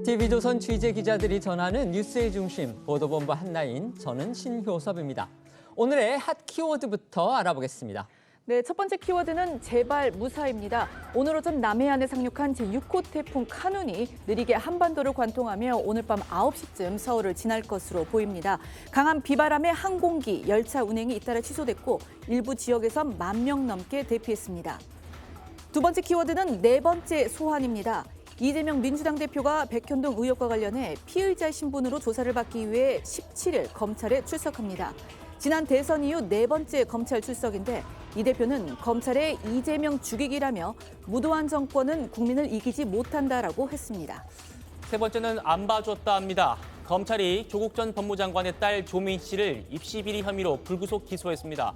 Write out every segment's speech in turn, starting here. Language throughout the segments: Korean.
TV조선 취재 기자들이 전하는 뉴스의 중심, 보도본부 한라인, 저는 신효섭입니다. 오늘의 핫 키워드부터 알아보겠습니다. 네, 첫 번째 키워드는 제발 무사입니다. 오늘 오전 남해안에 상륙한 제6호 태풍 카눈이 느리게 한반도를 관통하며 오늘 밤 9시쯤 서울을 지날 것으로 보입니다. 강한 비바람에 항공기, 열차 운행이 잇따라 취소됐고 일부 지역에선 10,000명 넘게 대피했습니다. 두 번째 키워드는 네 번째 소환입니다. 이재명 민주당 대표가 백현동 의혹과 관련해 피의자 신분으로 조사를 받기 위해 17일 검찰에 출석합니다. 지난 대선 이후 네 번째 검찰 출석인데 이 대표는 검찰의 이재명 죽이기라며 무도한 정권은 국민을 이기지 못한다라고 했습니다. 세 번째는 안 봐줬다 합니다. 검찰이 조국 전 법무장관의 딸 조민 씨를 입시 비리 혐의로 불구속 기소했습니다.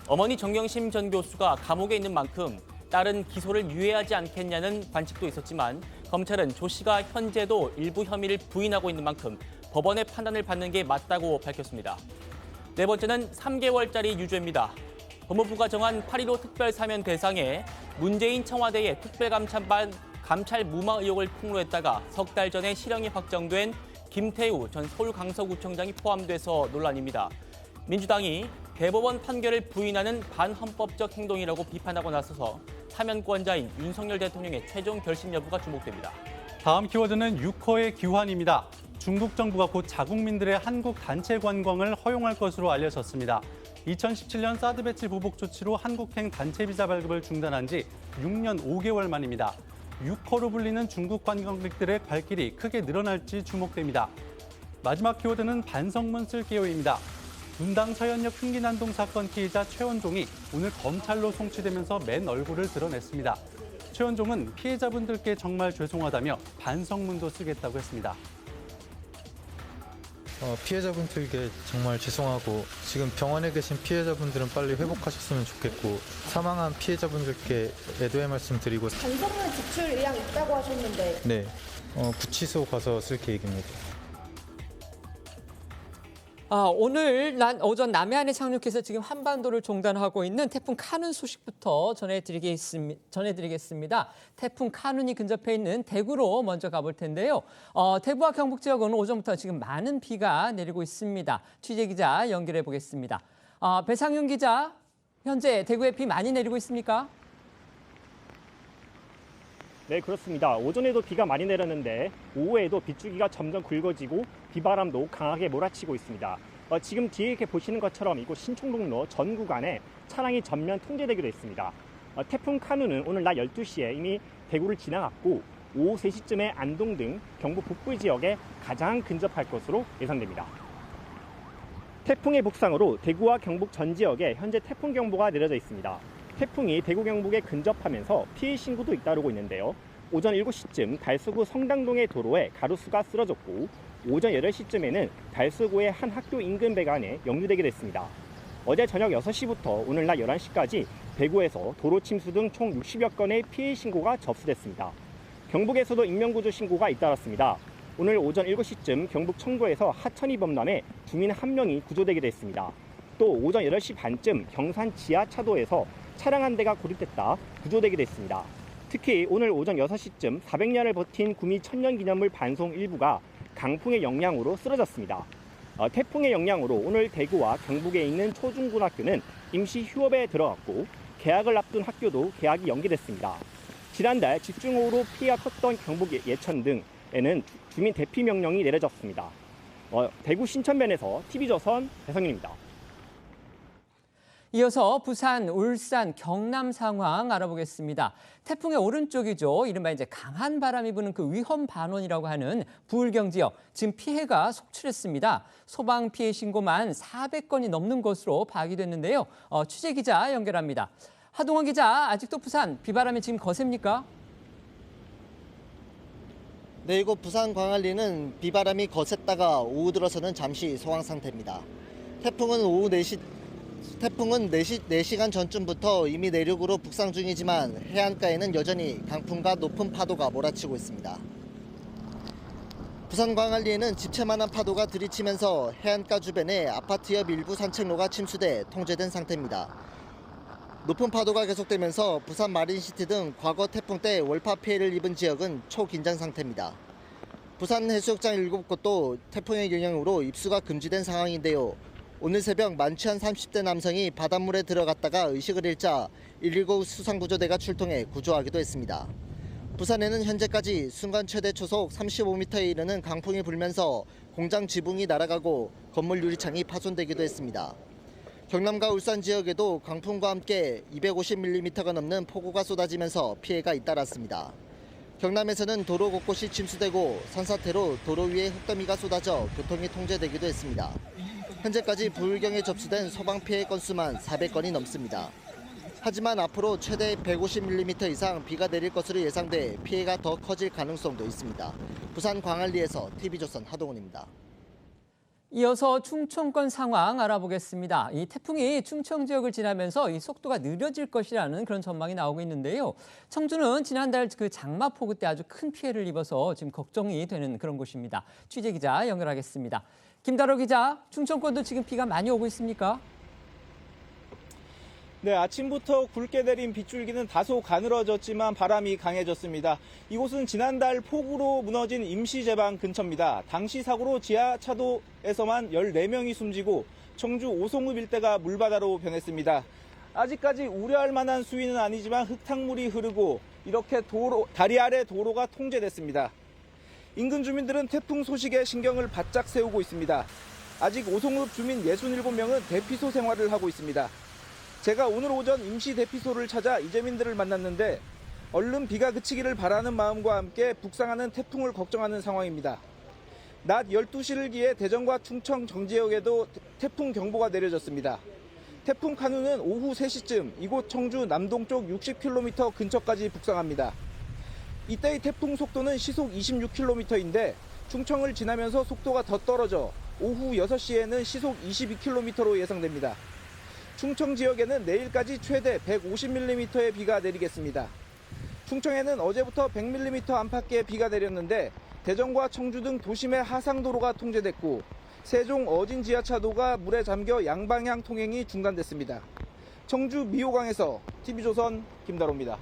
어머니 정경심 전 교수가 감옥에 있는 만큼 딸은 기소를 유예하지 않겠냐는 관측도 있었지만 검찰은 조 씨가 현재도 일부 혐의를 부인하고 있는 만큼 법원의 판단을 받는 게 맞다고 밝혔습니다. 네 번째는 3개월짜리 유죄입니다. 법무부가 정한 8.15 특별사면 대상에 문재인 청와대의 특별감찰반 감찰 무마 의혹을 폭로했다가 석 달 전에 실형이 확정된 김태우 전 서울강서구청장이 포함돼서 논란입니다. 민주당이 대법원 판결을 부인하는 반헌법적 행동이라고 비판하고 나서서 사면권자인 윤석열 대통령의 최종 결심 여부가 주목됩니다. 다음 키워드는 6호의 귀환입니다. 중국 정부가 곧 자국민들의 한국 단체 관광을 허용할 것으로 알려졌습니다. 2017년 사드 배치 보복 조치로 한국행 단체 비자 발급을 중단한 지 6년 5개월 만입니다. 6호로 불리는 중국 관광객들의 발길이 크게 늘어날지 주목됩니다. 마지막 키워드는 반성문 쓸게요입니다. 분당 서현역 흉기난동 사건 피해자 최원종이 오늘 검찰로 송치되면서 맨 얼굴을 드러냈습니다. 최원종은 피해자분들께 정말 죄송하다며 반성문도 쓰겠다고 했습니다. 피해자분들께 정말 죄송하고 지금 병원에 계신 피해자분들은 빨리 회복하셨으면 좋겠고 사망한 피해자분들께 애도의 말씀 드리고 반성문 지출 의향 있다고 하셨는데 네, 구치소 가서 쓸 계획입니다. 오늘 오전 남해안에 상륙해서 지금 한반도를 종단하고 있는 태풍 카눈 소식부터 전해드리겠습니다. 태풍 카눈이 근접해 있는 대구로 먼저 가볼 텐데요. 대구와 경북 지역은 오전부터 지금 많은 비가 내리고 있습니다. 취재기자 연결해 보겠습니다. 배상윤 기자, 현재 대구에 비 많이 내리고 있습니까? 네, 그렇습니다. 오전에도 비가 많이 내렸는데 오후에도 빗줄기가 점점 굵어지고 비바람도 강하게 몰아치고 있습니다. 지금 뒤에 이렇게 보시는 것처럼 이곳 신촌북로 전 구간에 차량이 전면 통제되기도 했습니다. 태풍 카눈은 오늘 낮 12시에 이미 대구를 지나갔고 오후 3시쯤에 안동 등 경북 북부 지역에 가장 근접할 것으로 예상됩니다. 태풍의 북상으로 대구와 경북 전 지역에 현재 태풍 경보가 내려져 있습니다. 태풍이 대구 경북에 근접하면서 피해 신고도 잇따르고 있는데요. 오전 7시쯤 달서구 성당동의 도로에 가로수가 쓰러졌고 오전 8시쯤에는 달서구의 한 학교 인근 배관에 역류되게 됐습니다. 어제 저녁 6시부터 오늘 낮 11시까지 대구에서 도로 침수 등 총 60여 건의 피해 신고가 접수됐습니다. 경북에서도 인명구조 신고가 잇따랐습니다. 오늘 오전 7시쯤 경북 청도에서 하천이 범람해 주민 1명이 구조되게 됐습니다. 또 오전 8시 반쯤 경산 지하차도에서 차량 한 대가 고립됐다 구조되게 됐습니다. 특히 오늘 오전 6시쯤 400년을 버틴 구미 천년기념물 반송 일부가 강풍의 영향으로 쓰러졌습니다. 태풍의 영향으로 오늘 대구와 경북에 있는 초중고등학교는 임시 휴업에 들어갔고 개학을 앞둔 학교도 개학이 연기됐습니다. 지난달 집중호우로 피해가 컸던 경북 예천 등에는 주민 대피 명령이 내려졌습니다. 대구 신천변에서 TV조선 배성윤입니다. 이어서 부산, 울산, 경남 상황 알아보겠습니다. 태풍의 오른쪽이죠. 이른바 이제 강한 바람이 부는 그 위험 반원이라고 하는 부울경 지역. 지금 피해가 속출했습니다. 소방 피해 신고만 400건이 넘는 것으로 파악이 됐는데요. 취재 기자 연결합니다. 하동원 기자, 아직도 부산 비바람이 지금 거셉니까? 네, 이곳 부산 광안리는 비바람이 거셌다가 오후 들어서는 잠시 소강 상태입니다. 태풍은 4시간 전쯤부터 이미 내륙으로 북상 중이지만 해안가에는 여전히 강풍과 높은 파도가 몰아치고 있습니다. 부산 광안리에는 집채만한 파도가 들이치면서 해안가 주변에 아파트 옆 일부 산책로가 침수돼 통제된 상태입니다. 높은 파도가 계속되면서 부산 마린시티 등 과거 태풍 때 월파 피해를 입은 지역은 초긴장 상태입니다. 부산 해수욕장 7곳도 태풍의 영향으로 입수가 금지된 상황인데요. 오늘 새벽 만취한 30대 남성이 바닷물에 들어갔다가 의식을 잃자 119 수상구조대가 출동해 구조하기도 했습니다. 부산에는 현재까지 순간 최대 초속 35m에 이르는 강풍이 불면서 공장 지붕이 날아가고 건물 유리창이 파손되기도 했습니다. 경남과 울산 지역에도 강풍과 함께 250mm가 넘는 폭우가 쏟아지면서 피해가 잇따랐습니다. 경남에서는 도로 곳곳이 침수되고 산사태로 도로 위에 흙더미가 쏟아져 교통이 통제되기도 했습니다. 현재까지 부울경에 접수된 소방 피해 건수만 400건이 넘습니다. 하지만 앞으로 최대 150mm 이상 비가 내릴 것으로 예상돼 피해가 더 커질 가능성도 있습니다. 부산 광안리에서 TV조선 하동훈입니다. 이어서 충청권 상황 알아보겠습니다. 이 태풍이 충청 지역을 지나면서 이 속도가 느려질 것이라는 그런 전망이 나오고 있는데요. 청주는 지난달 그 장마폭우 때 아주 큰 피해를 입어서 지금 걱정이 되는 그런 곳입니다. 취재 기자 연결하겠습니다. 김다로 기자, 충청권도 지금 비가 많이 오고 있습니까? 네, 아침부터 굵게 내린 빗줄기는 다소 가늘어졌지만 바람이 강해졌습니다. 이곳은 지난달 폭우로 무너진 임시제방 근처입니다. 당시 사고로 지하차도에서만 14명이 숨지고 청주 오송읍 일대가 물바다로 변했습니다. 아직까지 우려할 만한 수위는 아니지만 흙탕물이 흐르고 이렇게 다리 아래 도로가 통제됐습니다. 인근 주민들은 태풍 소식에 신경을 바짝 세우고 있습니다. 아직 오송읍 주민 67명은 대피소 생활을 하고 있습니다. 제가 오늘 오전 임시 대피소를 찾아 이재민들을 만났는데 얼른 비가 그치기를 바라는 마음과 함께 북상하는 태풍을 걱정하는 상황입니다. 낮 12시를 기해 대전과 충청 정지역에도 태풍 경보가 내려졌습니다. 태풍 카누는 오후 3시쯤 이곳 청주 남동쪽 60km 근처까지 북상합니다. 이때의 태풍 속도는 시속 26km인데 충청을 지나면서 속도가 더 떨어져 오후 6시에는 시속 22km로 예상됩니다. 충청 지역에는 내일까지 최대 150mm의 비가 내리겠습니다. 충청에는 어제부터 100mm 안팎의 비가 내렸는데 대전과 청주 등 도심의 하상도로가 통제됐고 세종 어진 지하차도가 물에 잠겨 양방향 통행이 중단됐습니다. 청주 미호강에서 TV조선 김다로입니다.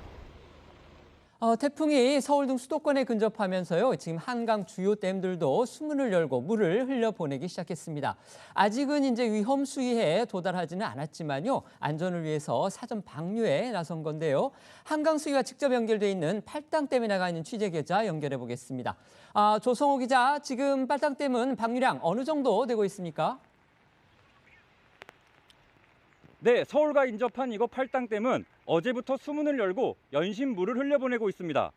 태풍이 서울 등 수도권에 근접하면서요. 지금 한강 주요 댐들도 수문을 열고 물을 흘려보내기 시작했습니다. 아직은 이제 위험 수위에 도달하지는 않았지만요. 안전을 위해서 사전 방류에 나선 건데요. 한강 수위와 직접 연결돼 있는 팔당댐에 나가 있는 취재 기자 연결해 보겠습니다. 조성호 기자, 지금 팔당댐은 방류량 어느 정도 되고 있습니까? 네, 서울과 인접한 이곳 팔당댐은 어제부터 수문을 열고 연신 물을 흘려보내고 있습니다.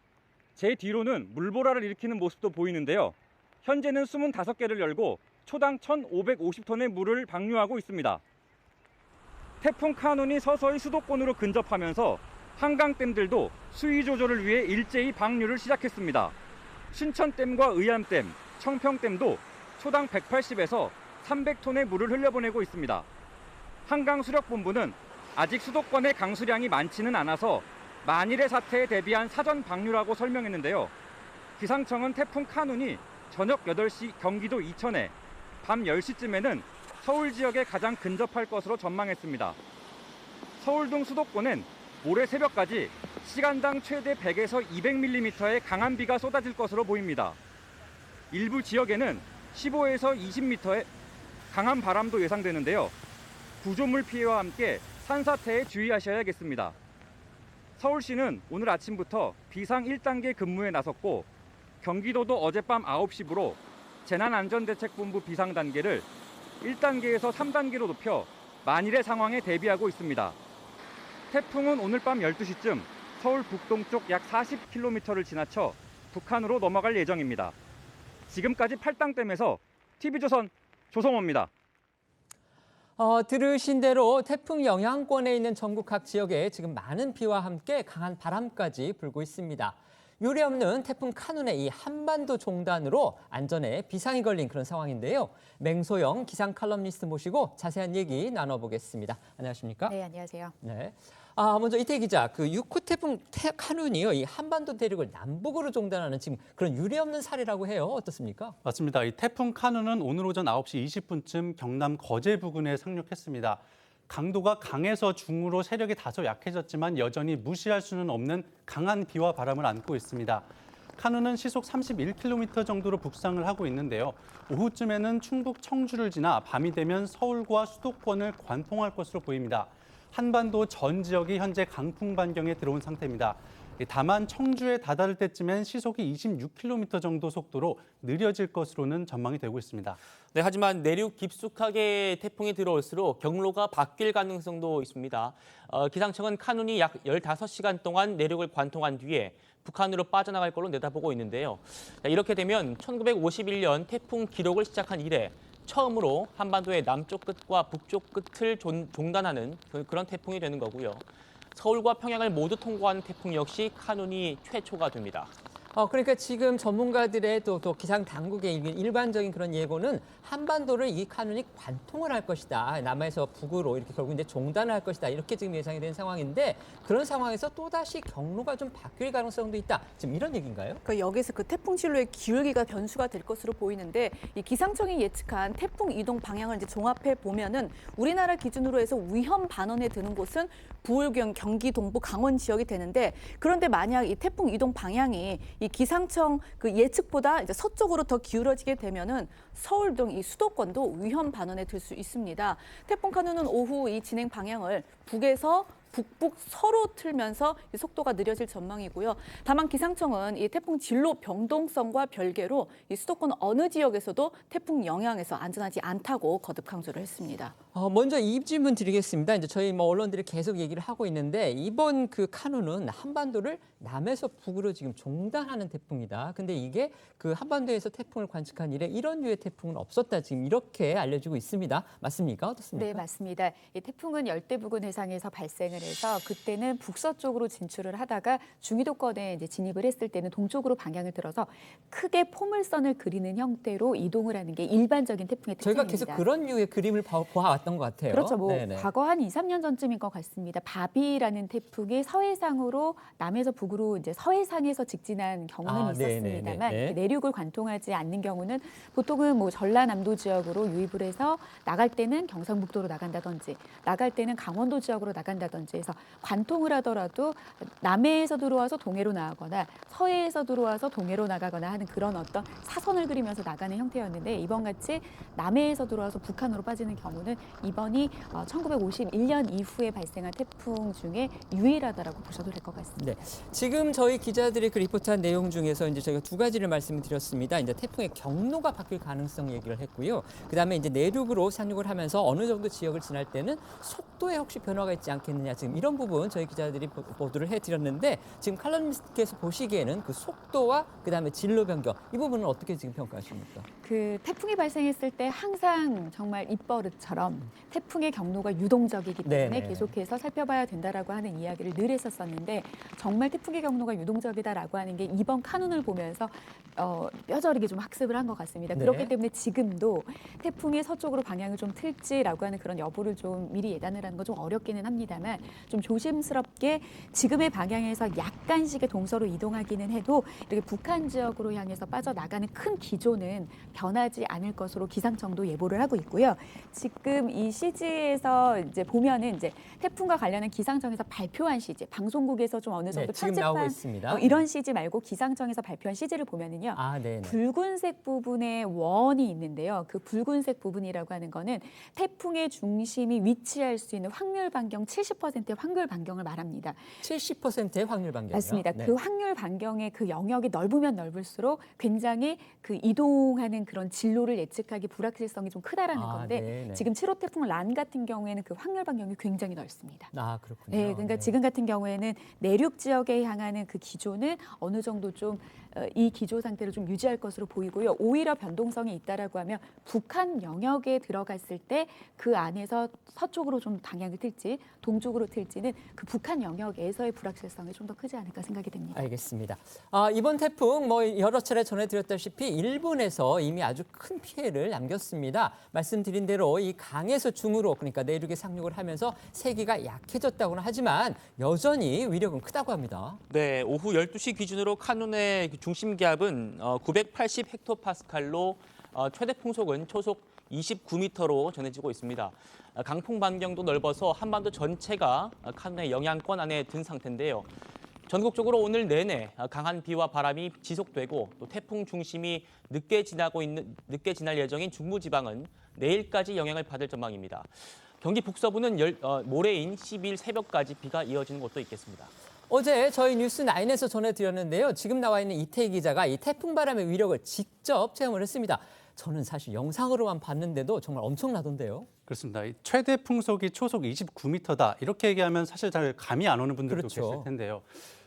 제 뒤로는 물보라를 일으키는 모습도 보이는데요. 현재는 수문 5개를 열고 초당 1,550톤의 물을 방류하고 있습니다. 태풍 카눈이 서서히 수도권으로 근접하면서 한강댐들도 수위 조절을 위해 일제히 방류를 시작했습니다. 신천댐과 의암댐, 청평댐도 초당 180에서 300톤의 물을 흘려보내고 있습니다. 한강수력본부는 아직 수도권의 강수량이 많지는 않아서 만일의 사태에 대비한 사전 방류라고 설명했는데요. 기상청은 태풍 카눈이 저녁 8시 경기도 이천에, 밤 10시쯤에는 서울 지역에 가장 근접할 것으로 전망했습니다. 서울 등 수도권엔 모레 새벽까지 시간당 최대 100에서 200mm의 강한 비가 쏟아질 것으로 보입니다. 일부 지역에는 15에서 20m의 강한 바람도 예상되는데요. 구조물 피해와 함께 산사태에 주의하셔야겠습니다. 서울시는 오늘 아침부터 비상 1단계 근무에 나섰고 경기도도 어젯밤 9시부로 재난안전대책본부 비상단계를 1단계에서 3단계로 높여 만일의 상황에 대비하고 있습니다. 태풍은 오늘 밤 12시쯤 서울 북동쪽 약 40km를 지나쳐 북한으로 넘어갈 예정입니다. 지금까지 팔당댐에서 TV조선 조성호입니다. 들으신 대로 태풍 영향권에 있는 전국 각 지역에 지금 많은 비와 함께 강한 바람까지 불고 있습니다. 유례없는 태풍 카눈의 이 한반도 종단으로 안전에 비상이 걸린 그런 상황인데요. 맹소영 기상 칼럼니스트 모시고 자세한 얘기 나눠보겠습니다. 안녕하십니까? 네, 안녕하세요. 네. 먼저 이태 기자, 그 6호 태풍 카눈이요, 이 한반도 대륙을 남북으로 종단하는 지금 그런 유례없는 사례라고 해요. 어떻습니까? 맞습니다. 이 태풍 카눈은 오늘 오전 9시 20분쯤 경남 거제 부근에 상륙했습니다. 강도가 강해서 중으로 세력이 다소 약해졌지만 여전히 무시할 수는 없는 강한 비와 바람을 안고 있습니다. 카눈은 시속 31km 정도로 북상을 하고 있는데요. 오후쯤에는 충북 청주를 지나 밤이 되면 서울과 수도권을 관통할 것으로 보입니다. 한반도 전 지역이 현재 강풍 반경에 들어온 상태입니다. 다만 청주에 다다를 때쯤엔 시속이 26km 정도 속도로 느려질 것으로는 전망이 되고 있습니다. 네, 하지만 내륙 깊숙하게 태풍이 들어올수록 경로가 바뀔 가능성도 있습니다. 기상청은 카눈이 약 15시간 동안 내륙을 관통한 뒤에 북한으로 빠져나갈 걸로 내다보고 있는데요. 이렇게 되면 1951년 태풍 기록을 시작한 이래 처음으로 한반도의 남쪽 끝과 북쪽 끝을 종단하는 그런 태풍이 되는 거고요. 서울과 평양을 모두 통과한 태풍 역시 카눈이 최초가 됩니다. 그러니까 지금 전문가들의 또 기상 당국의 일반적인 그런 예보는 한반도를 이 카눈이 관통을 할 것이다. 남해에서 북으로 이렇게 결국 이제 종단을 할 것이다. 이렇게 지금 예상이 된 상황인데 그런 상황에서 또다시 경로가 좀 바뀔 가능성도 있다. 지금 이런 얘기인가요? 그러니까 여기서 그 태풍 진로의 기울기가 변수가 될 것으로 보이는데 이 기상청이 예측한 태풍 이동 방향을 이제 종합해 보면은 우리나라 기준으로 해서 위험 반원에 드는 곳은 부울경, 경기 동부, 강원 지역이 되는데 그런데 만약 이 태풍 이동 방향이 이 기상청 그 예측보다 이제 서쪽으로 더 기울어지게 되면은 서울 등 이 수도권도 위험 반원에 들 수 있습니다. 태풍 카눈은 오후 이 진행 방향을 북에서 북북 서로 틀면서 속도가 느려질 전망이고요. 다만 기상청은 이 태풍 진로 변동성과 별개로 이 수도권 어느 지역에서도 태풍 영향에서 안전하지 않다고 거듭 강조를 했습니다. 먼저 이 질문 드리겠습니다. 이제 저희 언론들이 계속 얘기를 하고 있는데 이번 그 카눈은 한반도를 남에서 북으로 지금 종단하는 태풍이다. 근데 이게 그 한반도에서 태풍을 관측한 이래 이런 류의 태풍은 없었다. 지금 이렇게 알려지고 있습니다. 맞습니까? 어떻습니까? 네, 맞습니다. 이 태풍은 열대 부근 해상에서 발생을 해서 그때는 북서쪽으로 진출을 하다가 중위도권에 이제 진입을 했을 때는 동쪽으로 방향을 들어서 크게 포물선을 그리는 형태로 이동을 하는 게 일반적인 태풍의 특징입니다. 저희가 계속 그런 류의 그림을 보아왔던 것 같아요. 그렇죠. 네네. 과거 한 2, 3년 전쯤인 것 같습니다. 바비라는 태풍이 서해상으로 남에서 북으로 이제 서해상에서 직진한 경우는 있었습니다만 내륙을 관통하지 않는 경우는 보통은 전라남도 지역으로 유입을 해서 나갈 때는 경상북도로 나간다든지 나갈 때는 강원도 지역으로 나간다든지 해서 관통을 하더라도 남해에서 들어와서 동해로 나가거나 서해에서 들어와서 동해로 나가거나 하는 그런 어떤 사선을 그리면서 나가는 형태였는데 이번 같이 남해에서 들어와서 북한으로 빠지는 경우는 이번이 1951년 이후에 발생한 태풍 중에 유일하다라고 보셔도 될 것 같습니다. 네, 지금 저희 기자들이 그 리포트한 내용 중에서 이제 저희가 두 가지를 말씀드렸습니다. 이제 태풍의 경로가 바뀔 가능성 얘기를 했고요. 그다음에 이제 내륙으로 상륙을 하면서 어느 정도 지역을 지날 때는 속도에 혹시 변화가 있지 않겠느냐. 지금 이런 부분 저희 기자들이 보도를 해드렸는데 지금 칼럼니스트께서 보시기에는 그 속도와 그다음에 진로 변경 이 부분은 어떻게 지금 평가하십니까? 그 태풍이 발생했을 때 항상 정말 입버릇처럼 태풍의 경로가 유동적이기 때문에 네네. 계속해서 살펴봐야 된다라고 하는 이야기를 늘 했었었는데 정말 태풍의 경로가 유동적이다라고 하는 게 이번 카눈을 보면서 뼈저리게 좀 학습을 한 것 같습니다. 네. 그렇기 때문에 지금도 태풍이 서쪽으로 방향을 좀 틀지라고 하는 그런 여부를 좀 미리 예단을 하는 건 좀 어렵기는 합니다만 좀 조심스럽게 지금의 방향에서 약간씩의 동서로 이동하기는 해도 이렇게 북한 지역으로 향해서 빠져나가는 큰 기조는 변하지 않을 것으로 기상청도 예보를 하고 있고요. 지금 이 CG에서 이제 보면은 이제 태풍과 관련한 기상청에서 발표한 CG, 방송국에서 좀 어느 정도 지금 나오고 편집한 있습니다. 이런 CG 말고 기상청에서 발표한 CG를 보면은요. 네네. 붉은색 부분에 원이 있는데요. 그 붉은색 부분이라고 하는 거는 태풍의 중심이 위치할 수 있는 확률 반경 70%의 확률 반경을 말합니다. 70%의 확률 반경이요? 맞습니다. 네. 그 확률 반경의 그 영역이 넓으면 넓을수록 굉장히 그 이동하는 그런 진로를 예측하기 불확실성이 좀 크다라는 건데 네네. 지금 7호 태풍 란 같은 경우에는 그 확률 반경이 굉장히 넓습니다. 그렇군요. 네, 그러니까 지금 같은 경우에는 내륙 지역에 향하는 그 기조는 어느 정도 좀 이 기조 상태를 좀 유지할 것으로 보이고요. 오히려 변동성이 있다라고 하면 북한 영역에 들어갔을 때 그 안에서 서쪽으로 좀 방향을 틀지 동쪽으로 틀지는 그 북한 영역에서의 불확실성이 좀 더 크지 않을까 생각이 됩니다. 알겠습니다. 이번 태풍 여러 차례 전해드렸다시피 일본에서 이미 아주 큰 피해를 남겼습니다. 말씀드린 대로 이 강에서 중으로 그러니까 내륙에 상륙을 하면서 세기가 약해졌다고는 하지만 여전히 위력은 크다고 합니다. 네, 오후 12시 기준으로 카눈의 중심 기압은 980 헥토파스칼로 최대 풍속은 초속 29m로 전해지고 있습니다. 강풍 반경도 넓어서 한반도 전체가 카눈의 영향권 안에 든 상태인데요. 전국적으로 오늘 내내 강한 비와 바람이 지속되고 또 태풍 중심이 늦게 지날 예정인 중부지방은 내일까지 영향을 받을 전망입니다. 경기 북서부는 모레인 10일 새벽까지 비가 이어지는 곳도 있겠습니다. 어제 저희 뉴스9에서 전해드렸는데요. 지금 나와 있는 이태희 기자가 이 태풍 바람의 위력을 직접 체험을 했습니다. 저는 사실 영상으로만 봤는데도 정말 엄청나던데요. 그렇습니다. 이 최대 풍속이 초속 29m다. 이렇게 얘기하면 사실 잘 감이 안 오는 분들도 그렇죠. 계실 텐데요.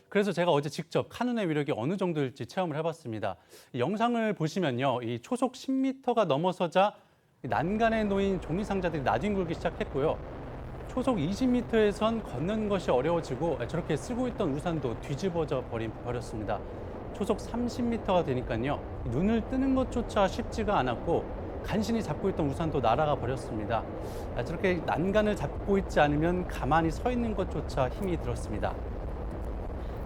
그래서 제가 어제 직접 카눈의 위력이 어느 정도일지 체험을 해봤습니다. 이 영상을 보시면요. 이 초속 10m가 넘어서자 난간에 놓인 종이 상자들이 나뒹굴기 시작했고요. 초속 20m에선 걷는 것이 어려워지고 저렇게 쓰고 있던 우산도 뒤집어져 버렸습니다. 초속 30m가 되니까요. 눈을 뜨는 것조차 쉽지가 않았고 간신히 잡고 있던 우산도 날아가 버렸습니다. 저렇게 난간을 잡고 있지 않으면 가만히 서 있는 것조차 힘이 들었습니다.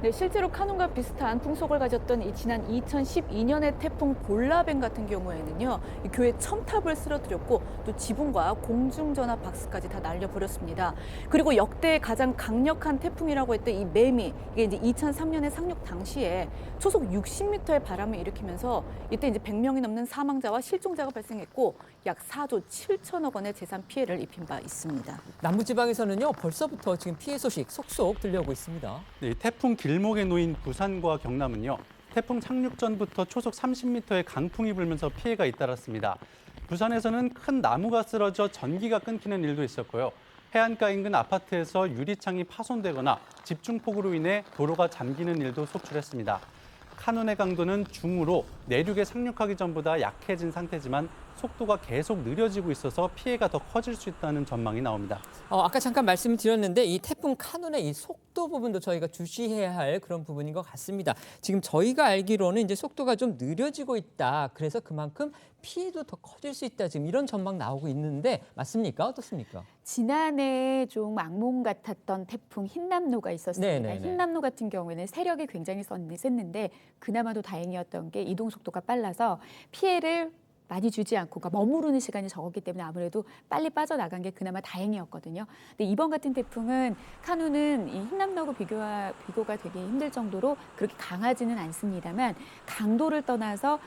네, 실제로 카눈과 비슷한 풍속을 가졌던 이 지난 2012년의 태풍 볼라벤 같은 경우에는요, 이 교회 첨탑을 쓰러뜨렸고 또 지붕과 공중전화 박스까지 다 날려버렸습니다. 그리고 역대 가장 강력한 태풍이라고 했던 이 매미, 이게 이제 2003년에 상륙 당시에 초속 60m의 바람을 일으키면서 이때 이제 100명이 넘는 사망자와 실종자가 발생했고 약 4조 7천억 원의 재산 피해를 입힌 바 있습니다. 남부지방에서는요, 벌써부터 지금 피해 소식 속속 들려오고 있습니다. 네, 태풍 길목에 놓인 부산과 경남은요. 태풍 상륙 전부터 초속 30m의 강풍이 불면서 피해가 잇따랐습니다. 부산에서는 큰 나무가 쓰러져 전기가 끊기는 일도 있었고요. 해안가 인근 아파트에서 유리창이 파손되거나 집중폭우로 인해 도로가 잠기는 일도 속출했습니다. 카눈의 강도는 중으로 내륙에 상륙하기 전보다 약해진 상태지만 속도가 계속 느려지고 있어서 피해가 더 커질 수 있다는 전망이 나옵니다. 아까 잠깐 말씀드렸는데 이 태풍 카눈의 이 속도 부분도 저희가 주시해야 할 그런 부분인 것 같습니다. 지금 저희가 알기로는 이제 속도가 좀 느려지고 있다. 그래서 그만큼 피해도 더 커질 수 있다. 지금 이런 전망 나오고 있는데 맞습니까? 어떻습니까? 지난해 좀 악몽 같았던 태풍 흰남노가 있었습니다. 네네네. 흰남노 같은 경우에는 세력이 굉장히 셌는데 그나마도 다행이었던 게 이동 속도가 빨라서 피해를 많이 주지 않고 그러니까 머무르는 시간이 적었기 때문에 아무래도 빨리 빠져나간 게 그나마 다행이었거든요. 근데 이번 같은 태풍은 카눈은 이 흰남노하고 비교가 되게 힘들 정도로 그렇게 강하지는 않습니다만 강도를 떠나서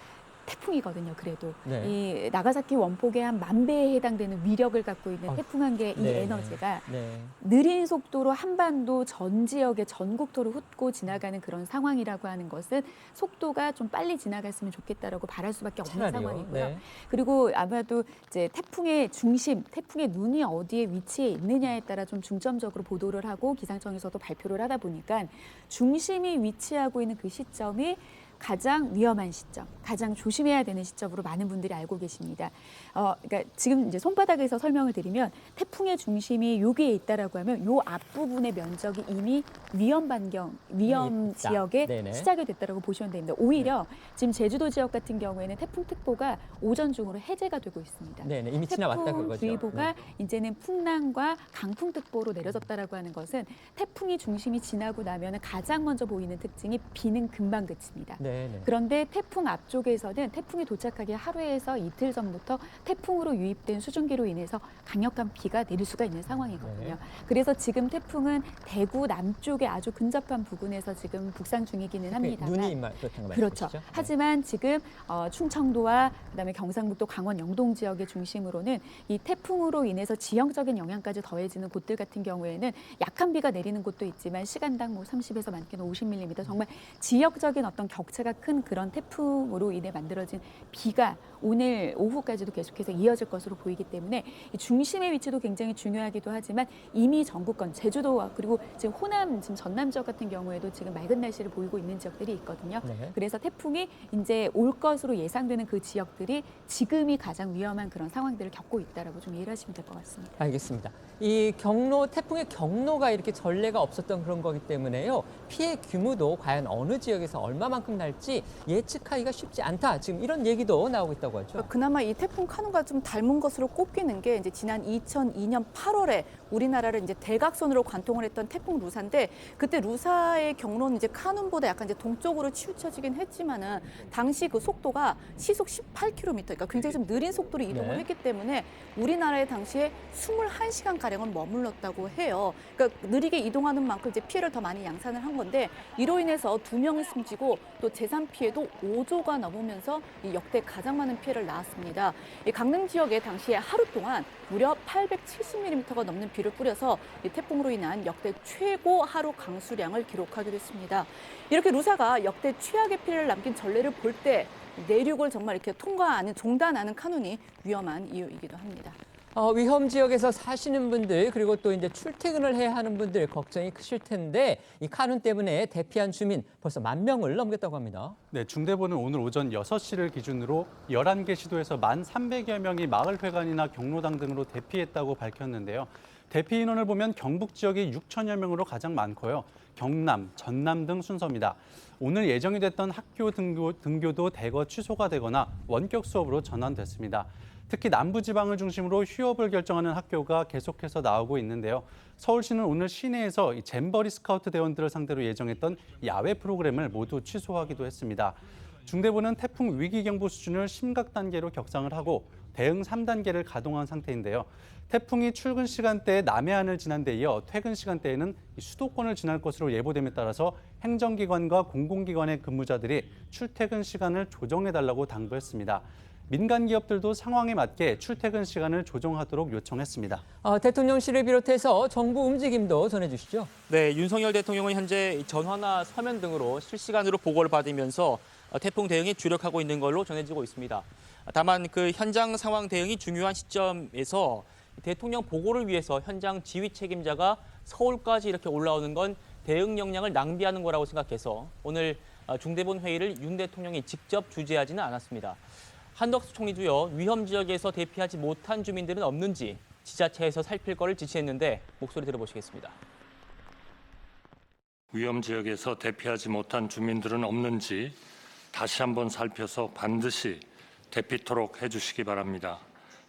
태풍이거든요. 그래도 네. 이 나가사키 원폭의 한 10,000배에 해당되는 위력을 갖고 있는 태풍 한 개의 이 네. 에너지가 네. 느린 속도로 한반도 전 지역의 전국토를 훑고 지나가는 그런 상황이라고 하는 것은 속도가 좀 빨리 지나갔으면 좋겠다라고 바랄 수밖에 없는 차라리요. 상황이고요. 네. 그리고 아마도 이제 태풍의 중심, 태풍의 눈이 어디에 위치해 있느냐에 따라 좀 중점적으로 보도를 하고 기상청에서도 발표를 하다 보니까 중심이 위치하고 있는 그 시점이 가장 위험한 시점, 가장 조심해야 되는 시점으로 많은 분들이 알고 계십니다. 그러니까 지금 이제 손바닥에서 설명을 드리면 태풍의 중심이 여기에 있다라고 하면 요 앞부분의 면적이 이미 위험 지역에 네네. 시작이 됐다라고 보시면 됩니다. 오히려 지금 제주도 지역 같은 경우에는 태풍특보가 오전 중으로 해제가 되고 있습니다. 네네. 이미 지나왔다 그거죠. 태풍주의보가 네. 이제는 풍랑과 강풍특보로 내려졌다라고 하는 것은 태풍이 중심이 지나고 나면 가장 먼저 보이는 특징이 비는 금방 그칩니다. 네네. 그런데 태풍 앞쪽에서는 태풍이 도착하기 하루에서 이틀 전부터 태풍으로 유입된 수증기로 인해서 강력한 비가 내릴 수가 있는 상황이거든요. 네. 그래서 지금 태풍은 대구 남쪽에 아주 근접한 부근에서 지금 북상 중이기는 합니다만 눈이 그렇다는 거 그렇죠. 말씀이시죠? 하지만 지금 충청도와 그다음에 경상북도 강원 영동 지역의 중심으로는 이 태풍으로 인해서 지형적인 영향까지 더해지는 곳들 같은 경우에는 약한 비가 내리는 곳도 있지만 시간당 30에서 많게는 50mm 정말 지역적인 어떤 격차가 큰 그런 태풍으로 인해 만들어진 비가 오늘 오후까지도 계속해서 이어질 것으로 보이기 때문에 이 중심의 위치도 굉장히 중요하기도 하지만 이미 전국권 제주도와 그리고 지금 호남, 지금 전남 지역 같은 경우에도 지금 맑은 날씨를 보이고 있는 지역들이 있거든요. 네. 그래서 태풍이 이제 올 것으로 예상되는 그 지역들이 지금이 가장 위험한 그런 상황들을 겪고 있다라고 좀 이해를 하시면 될 것 같습니다. 알겠습니다. 이 태풍의 경로가 이렇게 전례가 없었던 그런 거기 때문에요. 피해 규모도 과연 어느 지역에서 얼마만큼 날지 예측하기가 쉽지 않다. 지금 이런 얘기도 나오고 있다고 있다고 하죠. 그나마 이 태풍 카눈과 좀 닮은 것으로 꼽히는 게 이제 지난 2002년 8월에 우리나라를 이제 대각선으로 관통을 했던 태풍 루사인데 그때 루사의 경로는 이제 카눈보다 약간 이제 동쪽으로 치우쳐지긴 했지만은 당시 그 속도가 시속 18km, 그러니까 굉장히 좀 느린 속도로 이동을 네. 했기 때문에 우리나라에 당시에 21시간 가량은 머물렀다고 해요. 그러니까 느리게 이동하는 만큼 이제 피해를 더 많이 양산을 한 건데 이로 인해서 2명이 숨지고 또 재산 피해도 5조가 넘으면서 이 역대 가장 많은 피해를 낳았습니다. 이 강릉 지역에 당시에 하루 동안 무려 870mm가 넘는 비를 뿌려서 이 태풍으로 인한 역대 최고 하루 강수량을 기록하기도 했습니다. 이렇게 루사가 역대 최악의 피해를 남긴 전례를 볼 때 내륙을 정말 이렇게 통과하는 종단하는 카눈이 위험한 이유이기도 합니다. 위험 지역에서 사시는 분들 그리고 또 이제 출퇴근을 해야 하는 분들 걱정이 크실 텐데 이 카눈 때문에 대피한 주민 벌써 10,000명을 넘겼다고 합니다. 네, 중대본은 오늘 오전 6시를 기준으로 11개 시도에서 1,300여 명이 마을회관이나 경로당 등으로 대피했다고 밝혔는데요. 대피 인원을 보면 경북 지역이 6천여 명으로 가장 많고요. 경남, 전남 등 순서입니다. 오늘 예정이 됐던 학교 등교도 대거 취소가 되거나 원격 수업으로 전환됐습니다. 특히 남부지방을 중심으로 휴업을 결정하는 학교가 계속해서 나오고 있는데요. 서울시는 오늘 시내에서 이 잼버리 스카우트 대원들을 상대로 예정했던 야외 프로그램을 모두 취소하기도 했습니다. 중대본은 태풍 위기경보 수준을 심각 단계로 격상을 하고 대응 3단계를 가동한 상태인데요. 태풍이 출근 시간대에 남해안을 지난 데 이어 퇴근 시간대에는 수도권을 지날 것으로 예보됨에 따라서 행정기관과 공공기관의 근무자들이 출퇴근 시간을 조정해달라고 당부했습니다. 민간 기업들도 상황에 맞게 출퇴근 시간을 조정하도록 요청했습니다. 대통령실을 비롯해서 정부 움직임도 전해주시죠. 네, 윤석열 대통령은 현재 전화나 서면 등으로 실시간으로 보고를 받으면서 태풍 대응에 주력하고 있는 걸로 전해지고 있습니다. 다만 그 현장 상황 대응이 중요한 시점에서 대통령 보고를 위해서 현장 지휘 책임자가 서울까지 이렇게 올라오는 건 대응 역량을 낭비하는 거라고 생각해서 오늘 중대본 회의를 윤 대통령이 직접 주재하지는 않았습니다. 한덕수 총리도요, 위험 지역에서 대피하지 못한 주민들은 없는지 지자체에서 살필 거를 지시했는데 목소리 들어보시겠습니다. 위험 지역에서 대피하지 못한 주민들은 없는지 다시 한번 살펴서 반드시 대피토록 해주시기 바랍니다.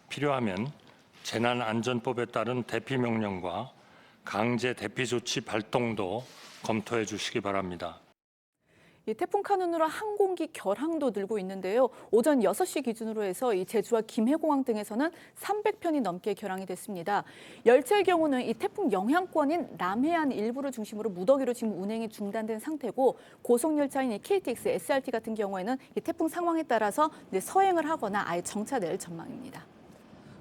필요하면 재난안전법에 따른 대피 명령과 강제 대피 조치 발동도 검토해 주시기 바랍니다. 이 태풍 카눈으로 항공기 결항도 늘고 있는데요. 오전 6시 기준으로 해서 이 제주와 김해공항 등에서는 300편이 넘게 결항이 됐습니다. 열차의 경우는 이 태풍 영향권인 남해안 일부를 중심으로 무더기로 지금 운행이 중단된 상태고 고속열차인 이 KTX, SRT 같은 경우에는 이 태풍 상황에 따라서 이제 서행을 하거나 아예 정차될 전망입니다.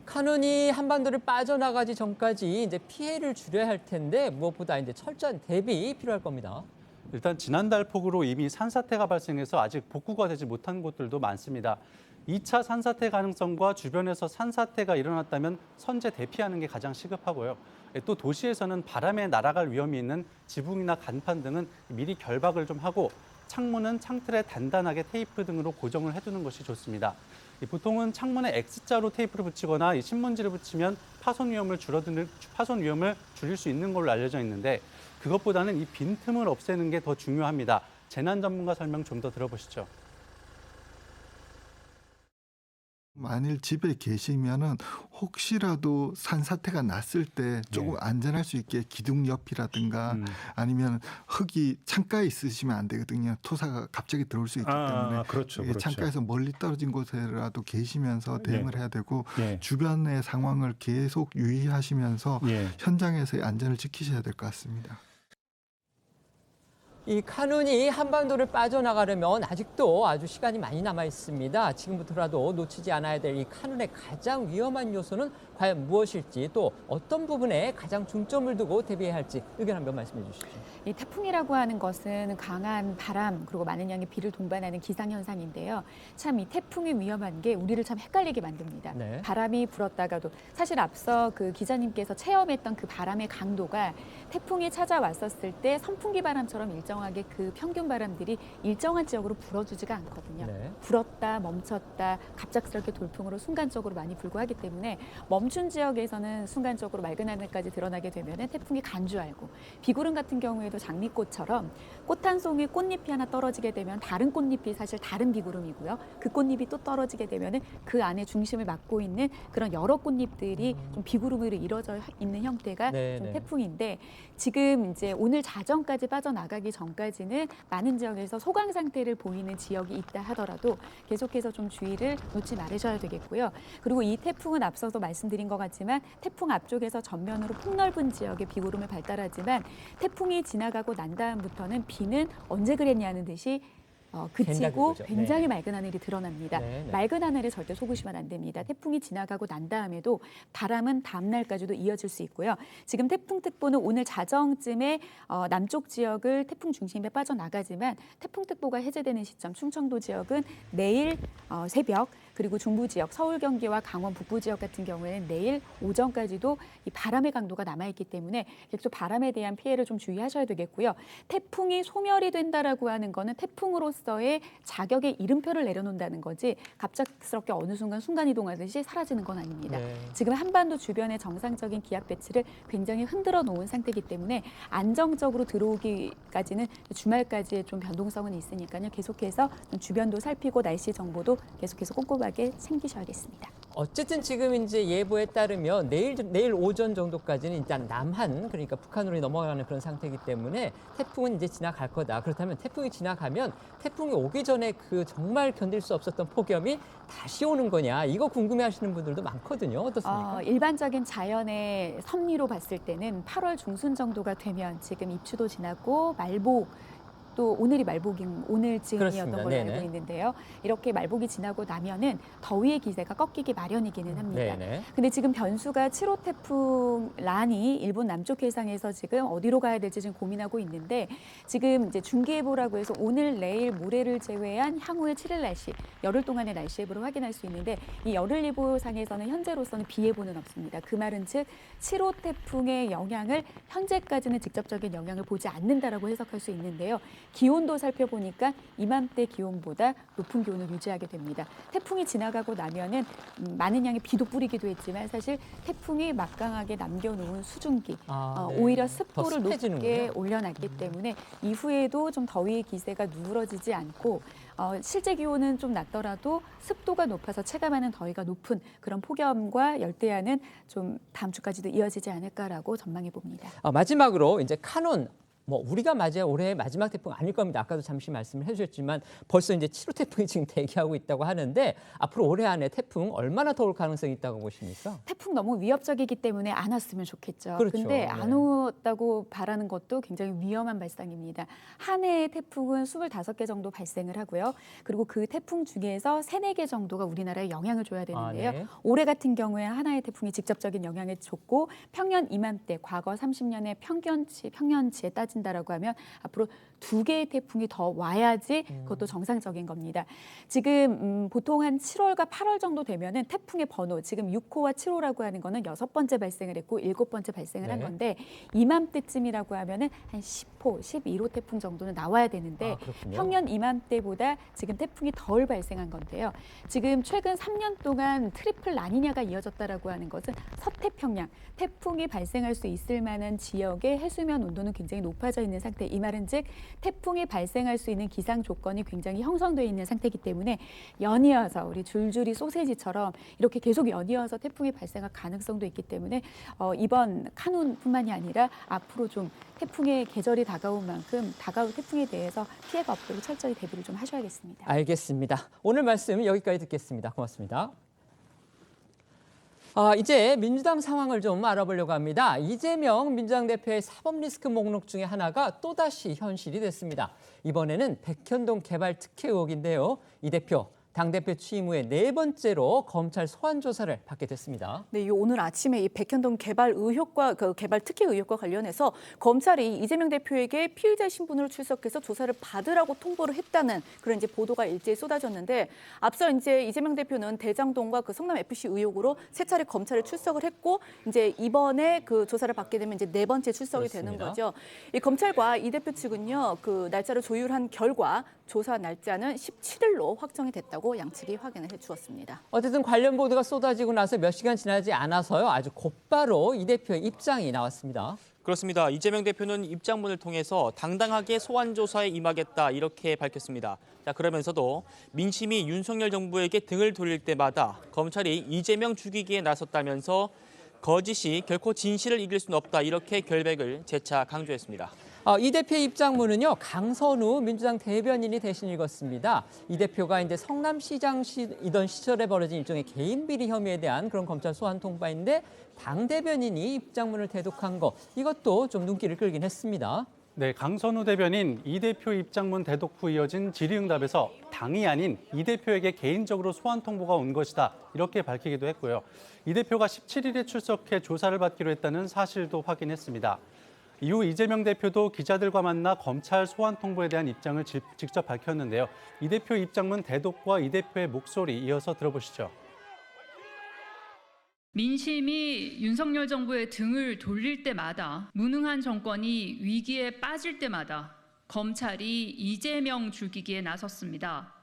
카눈이 한반도를 빠져나가지 전까지 이제 피해를 줄여야 할 텐데 무엇보다 이제 철저한 대비 필요할 겁니다. 일단 지난달 폭우로 이미 산사태가 발생해서 아직 복구가 되지 못한 곳들도 많습니다. 2차 산사태 가능성과 주변에서 산사태가 일어났다면 선제 대피하는 게 가장 시급하고요. 또 도시에서는 바람에 날아갈 위험이 있는 지붕이나 간판 등은 미리 결박을 좀 하고 창문은 창틀에 단단하게 테이프 등으로 고정을 해두는 것이 좋습니다. 보통은 창문에 X자로 테이프를 붙이거나 이 신문지를 붙이면 파손 위험을 줄일 수 있는 걸로 알려져 있는데 그것보다는 이 빈틈을 없애는 게 더 중요합니다. 재난 전문가 설명 좀 더 들어보시죠. 만일 집에 계시면은 혹시라도 산사태가 났을 때 조금 안전할 수 있게 기둥 옆이라든가 아니면 흙이 창가에 있으시면 안 되거든요. 토사가 갑자기 들어올 수 있기 때문에 그렇죠. 창가에서 멀리 떨어진 곳에라도 계시면서 대응을 해야 되고 주변의 상황을 계속 유의하시면서 현장에서의 안전을 지키셔야 될 것 같습니다. 이 카눈이 한반도를 빠져나가려면 아직도 아주 시간이 많이 남아 있습니다. 지금부터라도 놓치지 않아야 될 이 카눈의 가장 위험한 요소는 과연 무엇일지 또 어떤 부분에 가장 중점을 두고 대비해야 할지 의견 한번 말씀해 주시죠. 이 태풍이라고 하는 것은 강한 바람 그리고 많은 양의 비를 동반하는 기상현상인데요. 참 이 태풍이 위험한 게 우리를 참 헷갈리게 만듭니다. 네. 바람이 불었다가도 사실 앞서 그 기자님께서 체험했던 그 바람의 강도가 태풍이 찾아왔었을 때 선풍기 바람처럼 일정한 일정하게 그 평균 바람들이 일정한 지역으로 불어주지가 않거든요. 네. 불었다 멈췄다 갑작스럽게 돌풍으로 순간적으로 많이 불고 하기 때문에 멈춘 지역에서는 순간적으로 맑은 하늘까지 드러나게 되면 태풍이 간 줄 알고, 비구름 같은 경우에도 장미꽃처럼 꽃 한 송이 꽃잎이 하나 떨어지게 되면 다른 꽃잎이 사실 다른 비구름이고요. 그 꽃잎이 또 떨어지게 되면 그 안에 중심을 맡고 있는 그런 여러 꽃잎들이 좀 비구름으로 이루어져 있는 형태가 좀 태풍인데, 지금 이제 오늘 자정까지 빠져나가기 전까지는 많은 지역에서 소강 상태를 보이는 지역이 있다 하더라도 계속해서 좀 주의를 놓지 말으셔야 되겠고요. 그리고 이 태풍은 앞서서 말씀드린 것 같지만 태풍 앞쪽에서 전면으로 폭넓은 지역에 비구름을 발달하지만 태풍이 지나가고 난 다음부터는 비는 언제 그랬냐는 듯이 그치고 굉장히 맑은 하늘이 드러납니다. 맑은 하늘에 절대 속으시면 안 됩니다. 태풍이 지나가고 난 다음에도 바람은 다음 날까지도 이어질 수 있고요. 지금 태풍특보는 오늘 자정쯤에 남쪽 지역을 태풍 중심에 빠져나가지만 태풍특보가 해제되는 시점 충청도 지역은 내일 새벽, 그리고 중부 지역 서울, 경기와 강원 북부 지역 같은 경우에는 내일 오전까지도 이 바람의 강도가 남아있기 때문에 계속 바람에 대한 피해를 좀 주의하셔야 되겠고요. 태풍이 소멸이 된다라고 하는 거는 태풍으로서의 자격의 이름표를 내려놓는다는 거지 갑작스럽게 어느 순간 순간이동하듯이 사라지는 건 아닙니다. 지금 한반도 주변의 정상적인 기압 배치를 굉장히 흔들어 놓은 상태이기 때문에 안정적으로 들어오기까지는 주말까지의 좀 변동성은 있으니까요. 계속해서 주변도 살피고 날씨 정보도 계속해서 꼼꼼하게 챙기셔야겠습니다. 어쨌든 지금 이제 예보에 따르면 내일 오전 정도까지는 일단 남한, 그러니까 북한으로 넘어가는 그런 상태이기 때문에 태풍은 이제 지나갈 거다. 그렇다면 태풍이 지나가면 태풍이 오기 전에 그 정말 견딜 수 없었던 폭염이 다시 오는 거냐, 이거 궁금해하시는 분들도 많거든요. 어떻습니까? 일반적인 자연의 섭리로 봤을 때는 8월 중순 정도가 되면 지금 입추도 지나고 말복, 또 오늘이 말복인 오늘 즈음이었던 걸로 알고 있는데요. 이렇게 말복이 지나고 나면은 더위의 기세가 꺾이기 마련이기는 합니다. 근데 지금 변수가 7호 태풍 란이 일본 남쪽 해상에서 지금 어디로 가야 될지 지금 고민하고 있는데, 지금 이제 중기예보라고 해서 오늘, 내일, 모레를 제외한 향후의 7일 날씨, 열흘 동안의 날씨 예보를 확인할 수 있는데, 이 열흘 예보상에서는 현재로서는 비 예보는 없습니다. 그 말은 즉 7호 태풍의 영향을 현재까지는 직접적인 영향을 보지 않는다라고 해석할 수 있는데요. 기온도 살펴보니까 이맘때 기온보다 높은 기온을 유지하게 됩니다. 태풍이 지나가고 나면은 많은 양의 비도 뿌리기도 했지만 사실 태풍이 막강하게 남겨놓은 수증기, 오히려 습도를 높게 올려놨기 때문에 이후에도 좀 더위의 기세가 누그러지지 않고 실제 기온은 좀 낮더라도 습도가 높아서 체감하는 더위가 높은 그런 폭염과 열대야는 좀 다음 주까지도 이어지지 않을까라고 전망해 봅니다. 마지막으로 이제 카눈, 우리가 맞아야 올해의 마지막 태풍 아닐 겁니다. 아까도 잠시 말씀을 해주셨지만 벌써 이제 7호 태풍이 지금 대기하고 있다고 하는데 앞으로 올해 안에 태풍 얼마나 더 올 가능성이 있다고 보십니까? 태풍 너무 위협적이기 때문에 안 왔으면 좋겠죠. 그렇죠. 근데 안 왔다고 바라는 것도 굉장히 위험한 발상입니다. 한 해의 태풍은 25개 정도 발생을 하고요. 그리고 그 태풍 중에서 3-4개 정도가 우리나라에 영향을 줘야 되는데요. 올해 같은 경우에 하나의 태풍이 직접적인 영향을 줬고 평년 이맘때 과거 30년의 평년치에 따진다라고 하면 앞으로 2개의 태풍이 더 와야지 그것도 정상적인 겁니다. 지금 보통 한 7월과 8월 정도 되면은 태풍의 번호, 지금 6호와 7호라고 하는 거는 6번째 발생을 했고 7번째 발생을 한 건데, 이맘때쯤이라고 하면은 한 10호, 11호 태풍 정도는 나와야 되는데 평년 이맘때보다 지금 태풍이 덜 발생한 건데요. 지금 최근 3년 동안 트리플 라니냐가 이어졌다라고 하는 것은 서태평양, 태풍이 발생할 수 있을 만한 지역의 해수면 온도는 굉장히 높아져 있는 상태. 이 말은 즉 태풍이 발생할 수 있는 기상 조건이 굉장히 형성되어 있는 상태이기 때문에 연이어서 우리 줄줄이 소세지처럼 이렇게 계속 연이어서 태풍이 발생할 가능성도 있기 때문에 이번 카눈뿐만이 아니라 앞으로 좀 태풍의 계절이 다가온 만큼 다가올 태풍에 대해서 피해가 없도록 철저히 대비를 좀 하셔야겠습니다. 알겠습니다. 오늘 말씀 여기까지 듣겠습니다. 고맙습니다. 이제 민주당 상황을 좀 알아보려고 합니다. 이재명 민주당 대표의 사법 리스크 목록 중에 하나가 또다시 현실이 됐습니다. 이번에는 백현동 개발 특혜 의혹인데요. 이 대표 당대표 취임 후에 4번째로 검찰 소환 조사를 받게 됐습니다. 네, 오늘 아침에 이 백현동 개발 의혹과 개발 특혜 의혹과 관련해서 검찰이 이재명 대표에게 피의자 신분으로 출석해서 조사를 받으라고 통보를 했다는 그런 이제 보도가 일제히 쏟아졌는데 앞서 이제 이재명 대표는 대장동과 그 성남 FC 의혹으로 3차례 검찰에 출석을 했고 이제 이번에 그 조사를 받게 되면 이제 4번째 출석이 그렇습니다. 되는 거죠. 이 검찰과 이 대표 측은요, 그 날짜를 조율한 결과 조사 날짜는 17일로 확정이 됐다고 양측이 확인을 해주었습니다. 어쨌든 관련 보도가 쏟아지고 나서 몇 시간 지나지 않아서요. 아주 곧바로 이 대표의 입장이 나왔습니다. 그렇습니다. 이재명 대표는 입장문을 통해서 당당하게 소환 조사에 임하겠다 이렇게 밝혔습니다. 자, 그러면서도 민심이 윤석열 정부에게 등을 돌릴 때마다 검찰이 이재명 죽이기에 나섰다면서 거짓이 결코 진실을 이길 수는 없다 이렇게 결백을 재차 강조했습니다. 이 대표의 입장문은요, 강선우 민주당 대변인이 대신 읽었습니다. 이 대표가 이제 성남시장이던 시절에 벌어진 일종의 개인 비리 혐의에 대한 그런 검찰 소환 통보인데 당 대변인이 입장문을 대독한 거 이것도 좀 눈길을 끌긴 했습니다. 네, 강선우 대변인 이 대표 입장문 대독 후 이어진 질의응답에서 당이 아닌 이 대표에게 개인적으로 소환 통보가 온 것이다 이렇게 밝히기도 했고요. 이 대표가 17일에 출석해 조사를 받기로 했다는 사실도 확인했습니다. 이후 이재명 대표도 기자들과 만나 검찰 소환 통보에 대한 입장을 직접 밝혔는데요. 이 대표 입장문 대독과 이 대표의 목소리 이어서 들어보시죠. 민심이 윤석열 정부의 등을 돌릴 때마다 무능한 정권이 위기에 빠질 때마다 검찰이 이재명 죽이기에 나섰습니다.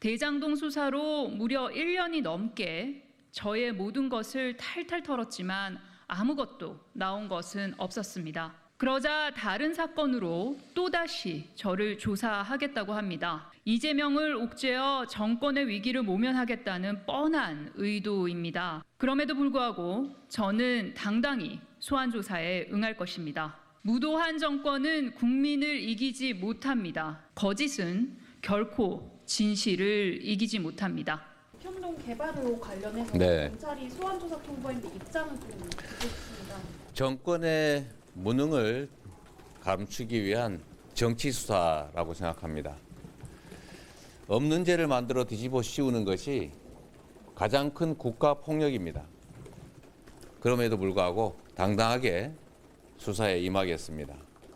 대장동 수사로 무려 1년이 넘게 저의 모든 것을 탈탈 털었지만 아무것도 나온 것은 없었습니다. 그러자 다른 사건으로 또다시 저를 조사하겠다고 합니다. 이재명을 옥죄어 정권의 위기를 모면하겠다는 뻔한 의도입니다. 그럼에도 불구하고 저는 당당히 소환 조사에 응할 것입니다. 무도한 정권은 국민을 이기지 못합니다. 거짓은 결코 진실을 이기지 못합니다. 백현동 개발 의혹 관련해서 검찰이 소환 조사 통보했는데 입장을 좀 듣겠습니다. 정권의 무능을 감추기 위한 정치 수사라고 생각합니다. 없는 죄를 만들어 뒤집어 씌우는 것이 가장 큰 국가 폭력입니다. 그럼에도 불구하고 당당하게 수사에 임하겠습니다.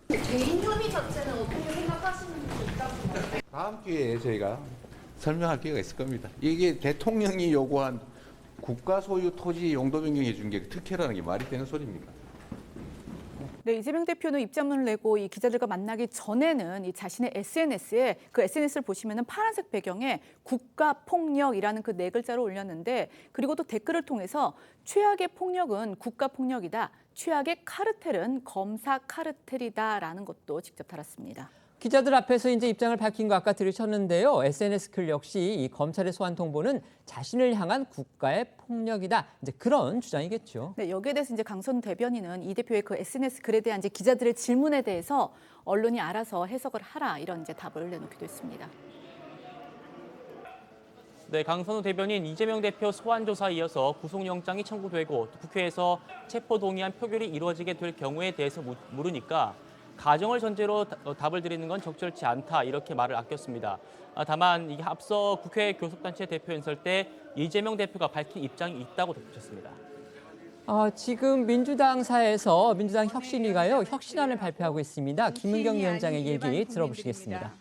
개인 혐의 자체는 어떻게 생각하시는지 있다고 다음 기회에 저희가 설명할 기회가 있을 겁니다. 이게 대통령이 요구한 국가 소유 토지 용도 변경해 준 게 특혜라는 게 말이 되는 소리입니까? 네, 이재명 대표는 입장문을 내고 이 기자들과 만나기 전에는 이 자신의 SNS에 그 SNS를 보시면은 파란색 배경에 국가 폭력이라는 그 4글자를 올렸는데 그리고 또 댓글을 통해서 최악의 폭력은 국가 폭력이다. 최악의 카르텔은 검사 카르텔이다라는 것도 직접 달았습니다. 기자들 앞에서 이제 입장을 밝힌 거 아까 들으셨는데요. SNS 글 역시 이 검찰의 소환 통보는 자신을 향한 국가의 폭력이다. 이제 그런 주장이겠죠. 네, 여기에 대해서 이제 강선우 대변인은 이 대표의 그 SNS 글에 대한 이제 기자들의 질문에 대해서 언론이 알아서 해석을 하라 이런 이제 답을 내놓기도 했습니다. 네, 강선우 대변인 이재명 대표 소환 조사에 이어서 구속영장이 청구되고 국회에서 체포동의안 표결이 이루어지게 될 경우에 대해서 물으니까 가정을 전제로 답을 드리는 건 적절치 않다 이렇게 말을 아꼈습니다. 다만 이게 앞서 국회 교섭단체 대표 연설 때 이재명 대표가 밝힌 입장이 있다고 덧붙였습니다. 지금 민주당사에서 민주당 혁신위가요 혁신안을 발표하고 있습니다. 김은경 위원장의 얘기 들어보시겠습니다.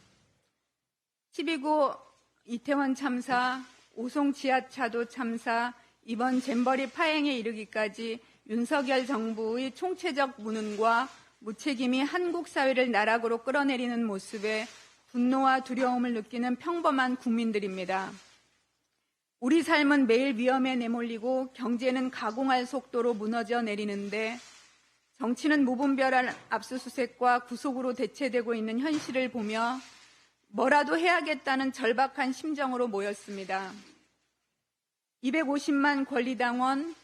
12구 이태원 참사, 오송 지하차도 참사, 이번 잼버리 파행에 이르기까지 윤석열 정부의 총체적 무능과 무책임이 한국 사회를 나락으로 끌어내리는 모습에 분노와 두려움을 느끼는 평범한 국민들입니다. 우리 삶은 매일 위험에 내몰리고 경제는 가공할 속도로 무너져 내리는데 정치는 무분별한 압수수색과 구속으로 대체되고 있는 현실을 보며 뭐라도 해야겠다는 절박한 심정으로 모였습니다. 250만 권리당원,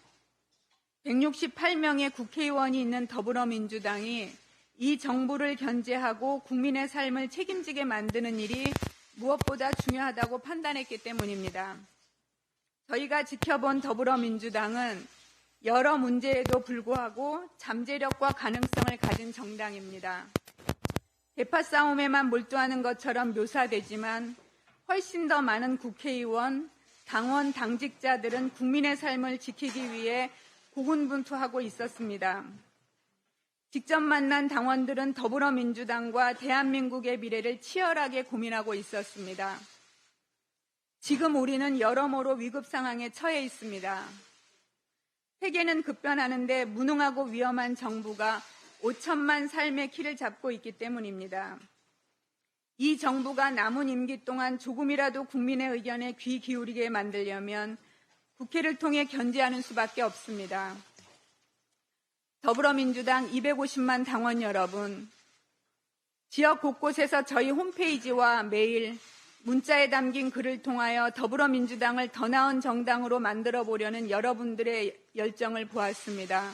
168명의 국회의원이 있는 더불어민주당이 이 정부를 견제하고 국민의 삶을 책임지게 만드는 일이 무엇보다 중요하다고 판단했기 때문입니다. 저희가 지켜본 더불어민주당은 여러 문제에도 불구하고 잠재력과 가능성을 가진 정당입니다. 대파 싸움에만 몰두하는 것처럼 묘사되지만 훨씬 더 많은 국회의원, 당원, 당직자들은 국민의 삶을 지키기 위해 고군분투하고 있었습니다. 직접 만난 당원들은 더불어민주당과 대한민국의 미래를 치열하게 고민하고 있었습니다. 지금 우리는 여러모로 위급 상황에 처해 있습니다. 세계는 급변하는데 무능하고 위험한 정부가 5천만 삶의 키를 잡고 있기 때문입니다. 이 정부가 남은 임기 동안 조금이라도 국민의 의견에 귀 기울이게 만들려면 국회를 통해 견제하는 수밖에 없습니다. 더불어민주당 250만 당원 여러분, 지역 곳곳에서 저희 홈페이지와 메일, 문자에 담긴 글을 통하여 더불어민주당을 더 나은 정당으로 만들어 보려는 여러분들의 열정을 보았습니다.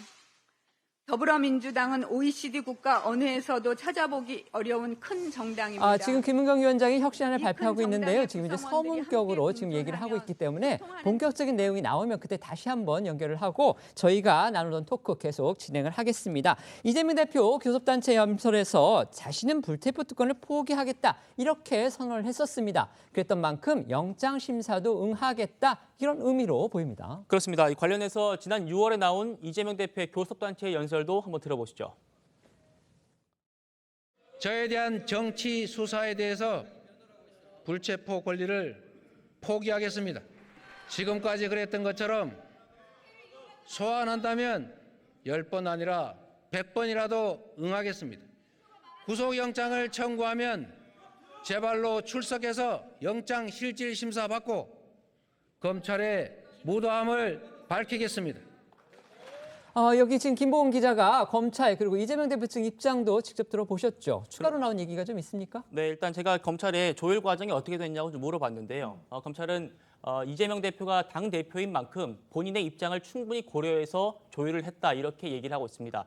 더불어민주당은 OECD 국가 어느 에서도 찾아보기 어려운 큰 정당입니다. 지금 김은경 위원장이 혁신안을 발표하고 있는데요. 지금 이제 서문격으로 지금 얘기를 하고 있기 때문에 본격적인 내용이 나오면 그때 다시 한번 연결을 하고 저희가 나누던 토크 계속 진행을 하겠습니다. 이재명 대표 교섭단체 연설에서 자신은 불체포 특권을 포기하겠다 이렇게 선언을 했었습니다. 그랬던 만큼 영장심사도 응하겠다 이런 의미로 보입니다. 그렇습니다. 이 관련해서 지난 6월에 나온 이재명 대표의 교섭단체 연설도 한번 들어보시죠. 저에 대한 정치 수사에 대해서 불체포 권리를 포기하겠습니다. 지금까지 그랬던 것처럼 소환한다면 10번 아니라 100번이라도 응하겠습니다. 구속영장을 청구하면 제 발로 출석해서 영장 실질 심사 받고 검찰의 무도함을 밝히겠습니다. 여기 지금 김보은 기자가 검찰 그리고 이재명 대표 측 입장도 직접 들어보셨죠. 추가로 나온 얘기가 좀 있습니까? 네, 일단 제가 검찰의 조율 과정이 어떻게 됐냐고 좀 물어봤는데요. 검찰은 이재명 대표가 당 대표인 만큼 본인의 입장을 충분히 고려해서 조율을 했다 이렇게 얘기를 하고 있습니다.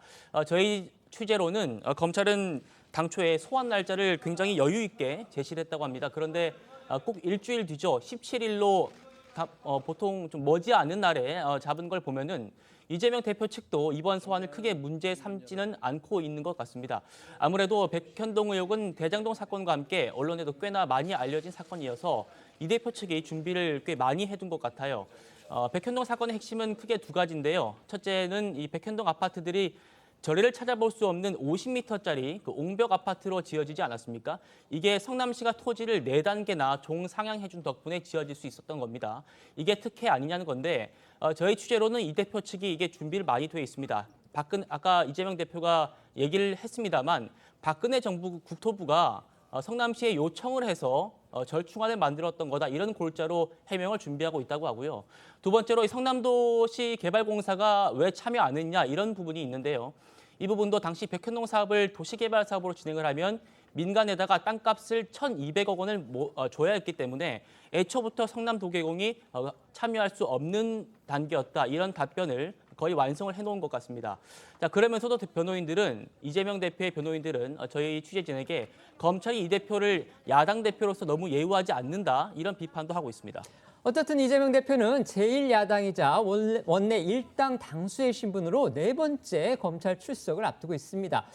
저희 취재로는 검찰은 당초에 소환 날짜를 굉장히 여유 있게 제시를 했다고 합니다. 그런데 꼭 일주일 뒤죠. 17일로 보통 좀 머지않은 날에 잡은 걸 보면은 이재명 대표 측도 이번 소환을 크게 문제 삼지는 않고 있는 것 같습니다. 아무래도 백현동 의혹은 대장동 사건과 함께 언론에도 꽤나 많이 알려진 사건이어서 이 대표 측이 준비를 꽤 많이 해둔 것 같아요. 백현동 사건의 핵심은 크게 두 가지인데요. 첫째는 이 백현동 아파트들이 저리를 찾아볼 수 없는 50m짜리 그 옹벽 아파트로 지어지지 않았습니까? 이게 성남시가 토지를 4단계나 종상향해준 덕분에 지어질 수 있었던 겁니다. 이게 특혜 아니냐는 건데 저희 취재로는 이 대표 측이 이게 준비를 많이 돼 있습니다. 아까 이재명 대표가 얘기를 했습니다만 박근혜 정부 국토부가 성남시에 요청을 해서 절충안을 만들었던 거다 이런 골자로 해명을 준비하고 있다고 하고요. 두 번째로 이 성남도시 개발공사가 왜 참여 안 했냐 이런 부분이 있는데요. 이 부분도 당시 백현동 사업을 도시개발 사업으로 진행을 하면 민간에다가 땅값을 1,200억 원을 줘야 했기 때문에 애초부터 성남도계공이 참여할 수 없는 단계였다. 이런 답변을 거의 완성을 해놓은 것 같습니다. 자, 그러면서도 이재명 대표의 변호인들은 저희 취재진에게 검찰이 이 대표를 야당 대표로서 너무 예우하지 않는다. 이런 비판도 하고 있습니다. 어쨌든 이재명 대표는 제1야당이자 원내 일당 당수의 신분으로 4번째 검찰 출석을 앞두고 있습니다.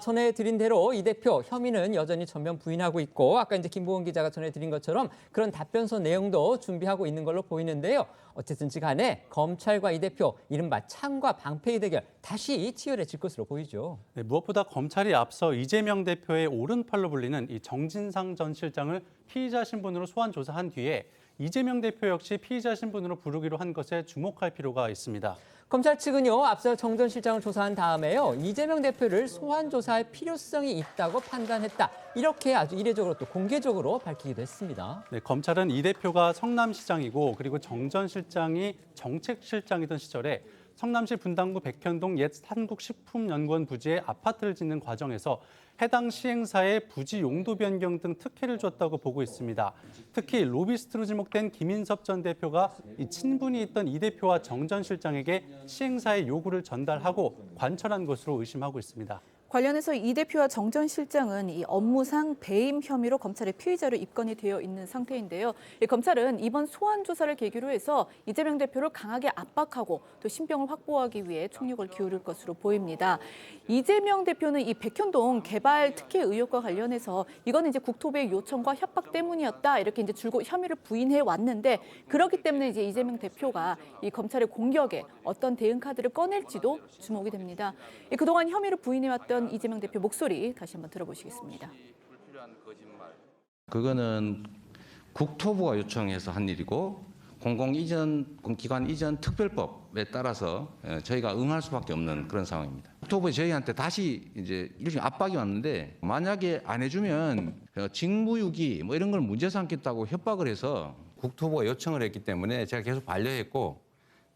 전해드린 대로 이 대표 혐의는 여전히 전면 부인하고 있고 아까 이제 김보은 기자가 전해드린 것처럼 그런 답변서 내용도 준비하고 있는 걸로 보이는데요. 어쨌든지 간에 검찰과 이 대표 이른바 창과 방패의 대결 다시 치열해질 것으로 보이죠. 네, 무엇보다 검찰이 앞서 이재명 대표의 오른팔로 불리는 이 정진상 전 실장을 피의자 신분으로 소환 조사한 뒤에 이재명 대표 역시 피의자 신분으로 부르기로 한 것에 주목할 필요가 있습니다. 검찰 측은요, 앞서 정 전 실장을 조사한 다음에요, 이재명 대표를 소환 조사할 필요성이 있다고 판단했다. 이렇게 아주 이례적으로 또 공개적으로 밝히기도 했습니다. 네, 검찰은 이 대표가 성남시장이고 그리고 정 전 실장이 정책실장이던 시절에 성남시 분당구 백현동 옛 한국식품연구원 부지에 아파트를 짓는 과정에서 해당 시행사에 부지 용도 변경 등 특혜를 줬다고 보고 있습니다. 특히 로비스트로 지목된 김인섭 전 대표가 이 친분이 있던 이 대표와 정 전 실장에게 시행사의 요구를 전달하고 관철한 것으로 의심하고 있습니다. 관련해서 이 대표와 정 전 실장은 이 업무상 배임 혐의로 검찰에 피의자로 입건이 되어 있는 상태인데요. 검찰은 이번 소환 조사를 계기로 해서 이재명 대표를 강하게 압박하고 또 신병을 확보하기 위해 총력을 기울일 것으로 보입니다. 이재명 대표는 이 백현동 개발 특혜 의혹과 관련해서 이거는 이제 국토부의 요청과 협박 때문이었다 이렇게 이제 줄곧 혐의를 부인해 왔는데 그렇기 때문에 이제 이재명 대표가 이 검찰의 공격에 어떤 대응 카드를 꺼낼지도 주목이 됩니다. 그동안 혐의를 부인해왔던 이재명 대표 목소리 다시 한번 들어보시겠습니다. 그거는 국토부가 요청해서 한 일이고 공공기관 이전 특별법에 따라서 저희가 응할 수밖에 없는 그런 상황입니다. 국토부에 저희한테 다시 이제 일종의 압박이 왔는데 만약에 안 해주면 직무유기 뭐 이런 걸 문제 삼겠다고 협박을 해서 국토부가 요청을 했기 때문에 제가 계속 반려했고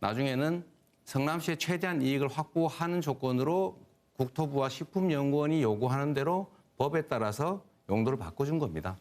나중에는 성남시에 최대한 이익을 확보하는 조건으로 국토부와 식품연구원이 요구하는 대로 법에 따라서 용도를 바꿔준 겁니다.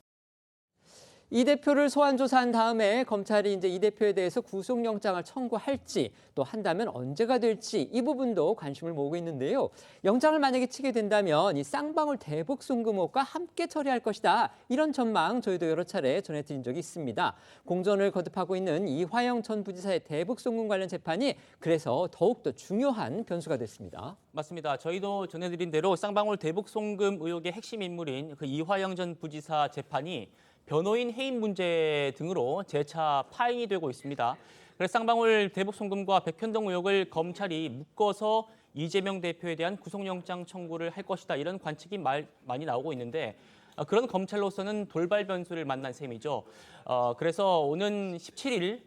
이 대표를 소환 조사한 다음에 검찰이 이제 이 대표에 대해서 구속영장을 청구할지 또 한다면 언제가 될지 이 부분도 관심을 모으고 있는데요. 영장을 만약에 치게 된다면 이 쌍방울 대북 송금 의혹과 함께 처리할 것이다. 이런 전망 저희도 여러 차례 전해드린 적이 있습니다. 공전을 거듭하고 있는 이화영 전 부지사의 대북 송금 관련 재판이 그래서 더욱더 중요한 변수가 됐습니다. 맞습니다. 저희도 전해드린 대로 쌍방울 대북 송금 의혹의 핵심 인물인 그 이화영 전 부지사 재판이 변호인 해임 문제 등으로 재차 파행이 되고 있습니다. 그래서 쌍방울 대북 송금과 백현동 의혹을 검찰이 묶어서 이재명 대표에 대한 구속영장 청구를 할 것이다. 이런 관측이 많이 나오고 있는데 그런 검찰로서는 돌발 변수를 만난 셈이죠. 그래서 오는 17일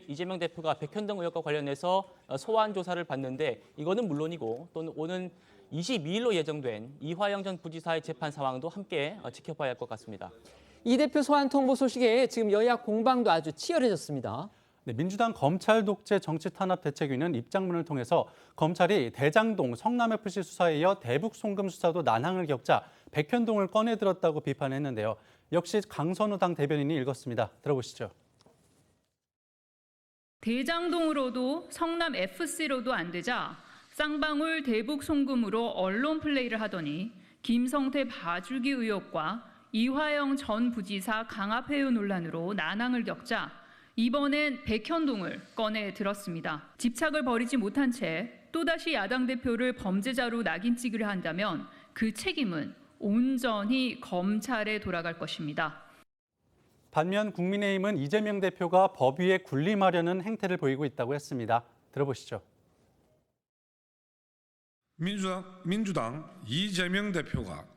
이재명 대표가 백현동 의혹과 관련해서 소환 조사를 받는데 이거는 물론이고 또 오는 22일로 예정된 이화영 전 부지사의 재판 상황도 함께 지켜봐야 할 것 같습니다. 이 대표 소환 통보 소식에 지금 여야 공방도 아주 치열해졌습니다. 네, 민주당 검찰 독재 정치 탄압 대책위는 입장문을 통해서 검찰이 대장동 성남FC 수사에 이어 대북 송금 수사도 난항을 겪자 백현동을 꺼내들었다고 비판했는데요. 역시 강선우 당 대변인이 읽었습니다. 들어보시죠. 대장동으로도 성남FC로도 안 되자 쌍방울 대북 송금으로 언론 플레이를 하더니 김성태 봐주기 의혹과 이화영 전 부지사 강압회유 논란으로 난항을 겪자 이번엔 백현동을 꺼내 들었습니다. 집착을 버리지 못한 채 또다시 야당 대표를 범죄자로 낙인 찍으려 한다면 그 책임은 온전히 검찰에 돌아갈 것입니다. 반면 국민의힘은 이재명 대표가 법 위에 군림하려는 행태를 보이고 있다고 했습니다. 들어보시죠. 민주당 이재명 대표가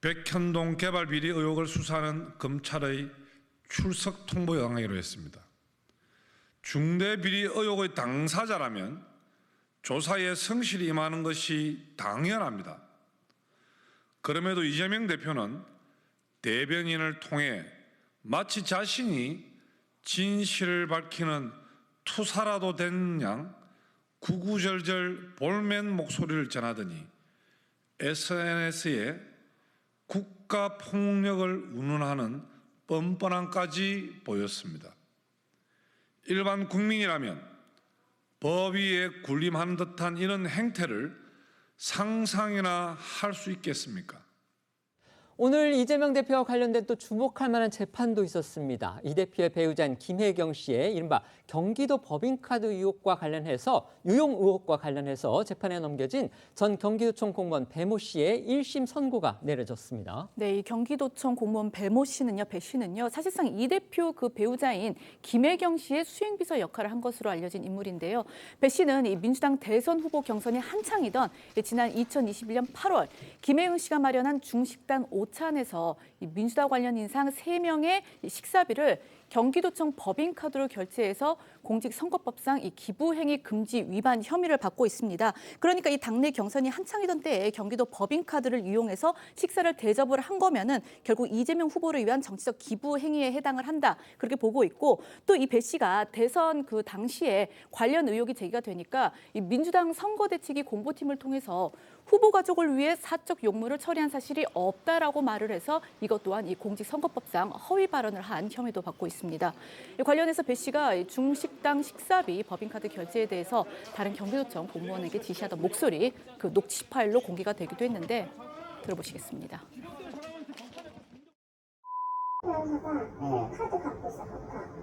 백현동 개발 비리 의혹을 수사하는 검찰의 출석 통보 요청하기로 했습니다. 중대 비리 의혹의 당사자라면 조사에 성실히 임하는 것이 당연합니다. 그럼에도 이재명 대표는 대변인을 통해 마치 자신이 진실을 밝히는 투사라도 된 양 구구절절 볼멘 목소리를 전하더니 SNS에 국가 폭력을 운운하는 뻔뻔함까지 보였습니다. 일반 국민이라면 법 위에 군림하는 듯한 이런 행태를 상상이나 할 수 있겠습니까? 오늘 이재명 대표와 관련된 또 주목할 만한 재판도 있었습니다. 이 대표의 배우자인 김혜경 씨의 이른바 경기도 법인카드 의혹과 관련해서 유용 의혹과 관련해서 재판에 넘겨진 전 경기도청 공무원 배모 씨의 1심 선고가 내려졌습니다. 네, 이 경기도청 공무원 배 씨는요, 사실상 이 대표 그 배우자인 김혜경 씨의 수행비서 역할을 한 것으로 알려진 인물인데요. 배 씨는 이 민주당 대선 후보 경선이 한창이던 지난 2021년 8월 김혜경 씨가 마련한 중식당 오찬에서 민주당 관련 인상 3명의 식사비를 경기도청 법인카드로 결제해서 공직선거법상 이 기부행위 금지 위반 혐의를 받고 있습니다. 그러니까 이 당내 경선이 한창이던 때에 경기도 법인카드를 이용해서 식사를 대접을 한 거면은 결국 이재명 후보를 위한 정치적 기부 행위에 해당을 한다. 그렇게 보고 있고 또 이 배 씨가 대선 그 당시에 관련 의혹이 제기가 되니까 이 민주당 선거대책위 공보팀을 통해서 후보 가족을 위해 사적 용무를 처리한 사실이 없다라고 말을 해서 이것 또한 이 공직선거법상 허위 발언을 한 혐의도 받고 있습니다. 관련해서 배 씨가 중식 식당 식사비 법인카드 결제에 대해서 다른 경기도청 공무원에게 지시하던 목소리 그 녹취 파일로 공개가 되기도 했는데 들어보시겠습니다. 회원사가 카드 갖고 있어,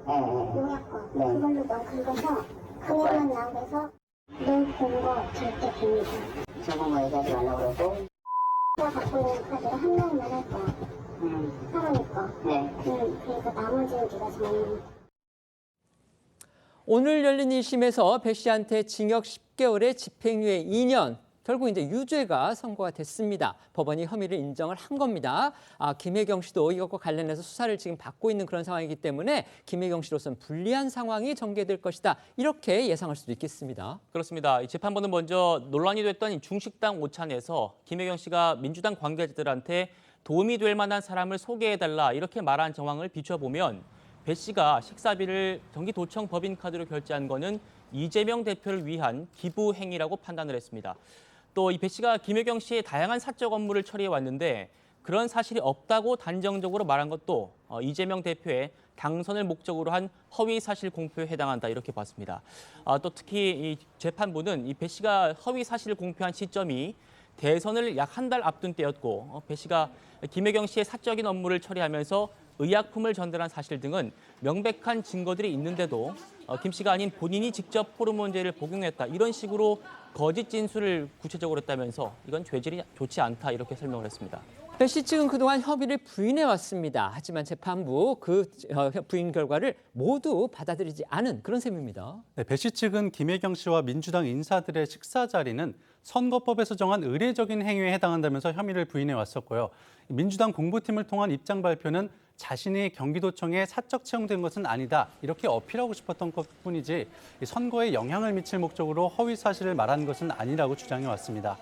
용약권. 그걸로 너 긁어서 금액만 나오면서 너 본 거 절대 비밀이야. 저거 뭐 얘기하지 말라고 그러고. 내가 갖고 있는 카드를 한 명만 할 거야. 사람일 거. 그러니까 나머지는 네가 정해. 오늘 열린 1심에서 배 씨한테 징역 10개월에 집행유예 2년. 결국 이제 유죄가 선고가 됐습니다. 법원이 혐의를 인정을 한 겁니다. 김혜경 씨도 이것과 관련해서 수사를 지금 받고 있는 그런 상황이기 때문에 김혜경 씨로서는 불리한 상황이 전개될 것이다. 이렇게 예상할 수도 있겠습니다. 그렇습니다. 이 재판부는 먼저 논란이 됐던 이 중식당 오찬에서 김혜경 씨가 민주당 관계자들한테 도움이 될 만한 사람을 소개해달라 이렇게 말한 정황을 비춰보면 배 씨가 식사비를 경기도청 법인카드로 결제한 거는 이재명 대표를 위한 기부 행위라고 판단을 했습니다. 또 이 배 씨가 김혜경 씨의 다양한 사적 업무를 처리해 왔는데 그런 사실이 없다고 단정적으로 말한 것도 이재명 대표의 당선을 목적으로 한 허위 사실 공표에 해당한다 이렇게 봤습니다. 또 특히 이 재판부는 이 배 씨가 허위 사실을 공표한 시점이 대선을 약 한 달 앞둔 때였고 배 씨가 김혜경 씨의 사적인 업무를 처리하면서 의약품을 전달한 사실 등은 명백한 증거들이 있는데도 김 씨가 아닌 본인이 직접 호르몬제를 복용했다 이런 식으로 거짓 진술을 구체적으로 했다면서 이건 죄질이 좋지 않다 이렇게 설명을 했습니다. 배 씨 측은 그동안 혐의를 부인해 왔습니다. 하지만 재판부 그 부인 결과를 모두 받아들이지 않은 그런 셈입니다. 네, 배 씨 측은 김혜경 씨와 민주당 인사들의 식사 자리는 선거법에서 정한 의례적인 행위에 해당한다면서 혐의를 부인해 왔었고요. 민주당 공보팀을 통한 입장 발표는 자신이 경기도청에 사적 채용된 것은 아니다 이렇게 어필하고 싶었던 것뿐이지 선거에 영향을 미칠 목적으로 허위 사실을 말한 것은 아니라고 주장해 왔습니다.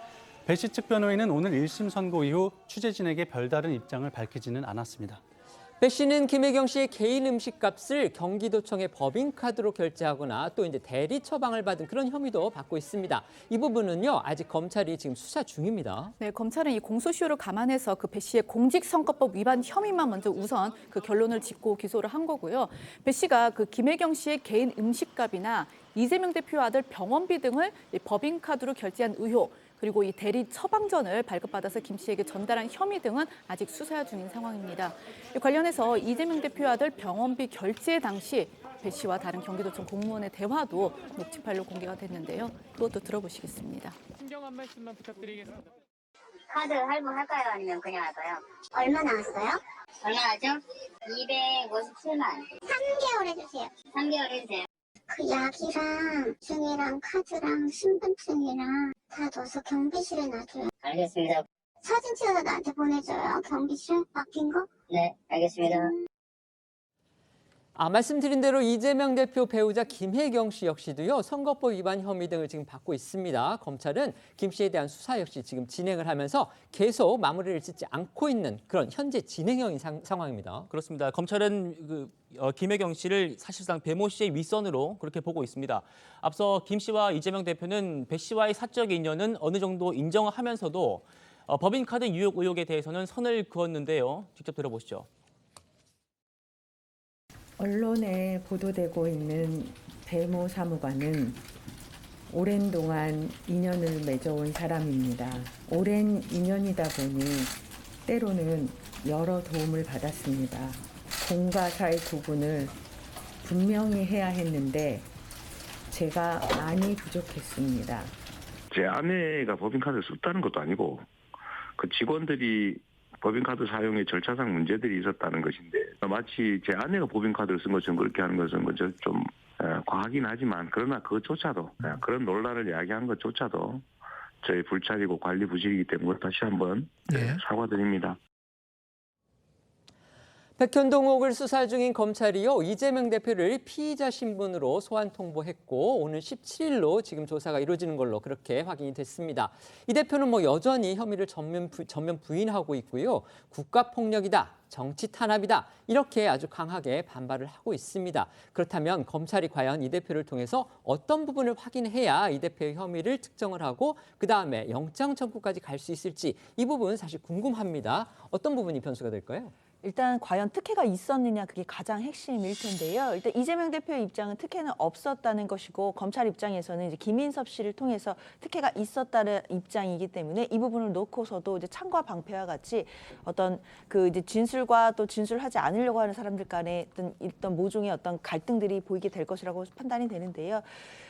배 씨 측 변호인은 오늘 1심 선고 이후 취재진에게 별다른 입장을 밝히지는 않았습니다. 배 씨는 김혜경 씨의 개인 음식값을 경기도청의 법인카드로 결제하거나 또 이제 대리 처방을 받은 그런 혐의도 받고 있습니다. 이 부분은요 아직 검찰이 지금 수사 중입니다. 네, 검찰은 이 공소시효를 감안해서 그 배 씨의 공직선거법 위반 혐의만 먼저 우선 그 결론을 짓고 기소를 한 거고요. 배 씨가 그 김혜경 씨의 개인 음식값이나 이재명 대표 아들 병원비 등을 법인카드로 결제한 의혹. 그리고 이 대리 처방전을 발급받아서 김 씨에게 전달한 혐의 등은 아직 수사 중인 상황입니다. 관련해서 이재명 대표 아들 병원비 결제 당시 배 씨와 다른 경기도청 공무원의 대화도 녹취 파일로 공개가 됐는데요. 그것도 들어보시겠습니다. 신경 한 말씀만 부탁드리겠습니다. 카드 할부할까요? 아니면 그냥 할까요? 얼마 나왔어요? 얼마 하죠? 257만. 3개월 해주세요. 3개월 해주세요. 그 약이랑 증이랑 카드랑 신분증이랑 다 넣어서 경비실에 놔줘요. 알겠습니다. 사진 찍어서 나한테 보내줘요. 경비실 맡긴 거? 네, 알겠습니다. 말씀드린 대로 이재명 대표 배우자 김혜경 씨 역시도요 선거법 위반 혐의 등을 지금 받고 있습니다. 검찰은 김 씨에 대한 수사 역시 지금 진행을 하면서 계속 마무리를 짓지 않고 있는 그런 현재 진행형인 상황입니다. 그렇습니다. 검찰은 김혜경 씨를 사실상 배모 씨의 윗선으로 그렇게 보고 있습니다. 앞서 김 씨와 이재명 대표는 배 씨와의 사적 인연은 어느 정도 인정하면서도 법인카드 유용 의혹에 대해서는 선을 그었는데요. 직접 들어보시죠. 언론에 보도되고 있는 배모 사무관은 오랜 동안 인연을 맺어온 사람입니다. 오랜 인연이다 보니 때로는 여러 도움을 받았습니다. 공과 사의 구분을 분명히 해야 했는데 제가 많이 부족했습니다. 제 아내가 법인카드를 썼다는 것도 아니고 그 직원들이 법인카드 사용에 절차상 문제들이 있었다는 것인데 마치 제 아내가 법인카드를 쓴 것처럼 그렇게 하는 것은 좀 과하긴 하지만 그러나 그것조차도 그런 논란을 야기한 것조차도 저희 불찰이고 관리 부실이기 때문에 다시 한번 사과드립니다. 백현동 의혹을 수사 중인 검찰이요 이재명 대표를 피의자 신분으로 소환 통보했고 오늘 17일로 지금 조사가 이루어지는 걸로 그렇게 확인이 됐습니다. 이 대표는 여전히 혐의를 전면 부인하고 있고요. 국가폭력이다, 정치 탄압이다 이렇게 아주 강하게 반발을 하고 있습니다. 그렇다면 검찰이 과연 이 대표를 통해서 어떤 부분을 확인해야 이 대표의 혐의를 특정을 하고 그다음에 영장 청구까지 갈 수 있을지 이 부분 사실 궁금합니다. 어떤 부분이 변수가 될까요? 일단 과연 특혜가 있었느냐 그게 가장 핵심일 텐데요. 일단 이재명 대표의 입장은 특혜는 없었다는 것이고 검찰 입장에서는 이제 김인섭 씨를 통해서 특혜가 있었다는 입장이기 때문에 이 부분을 놓고서도 이제 창과 방패와 같이 어떤 그 이제 진술과 또 진술하지 않으려고 하는 사람들 간의 어떤 모종의 어떤 갈등들이 보이게 될 것이라고 판단이 되는데요.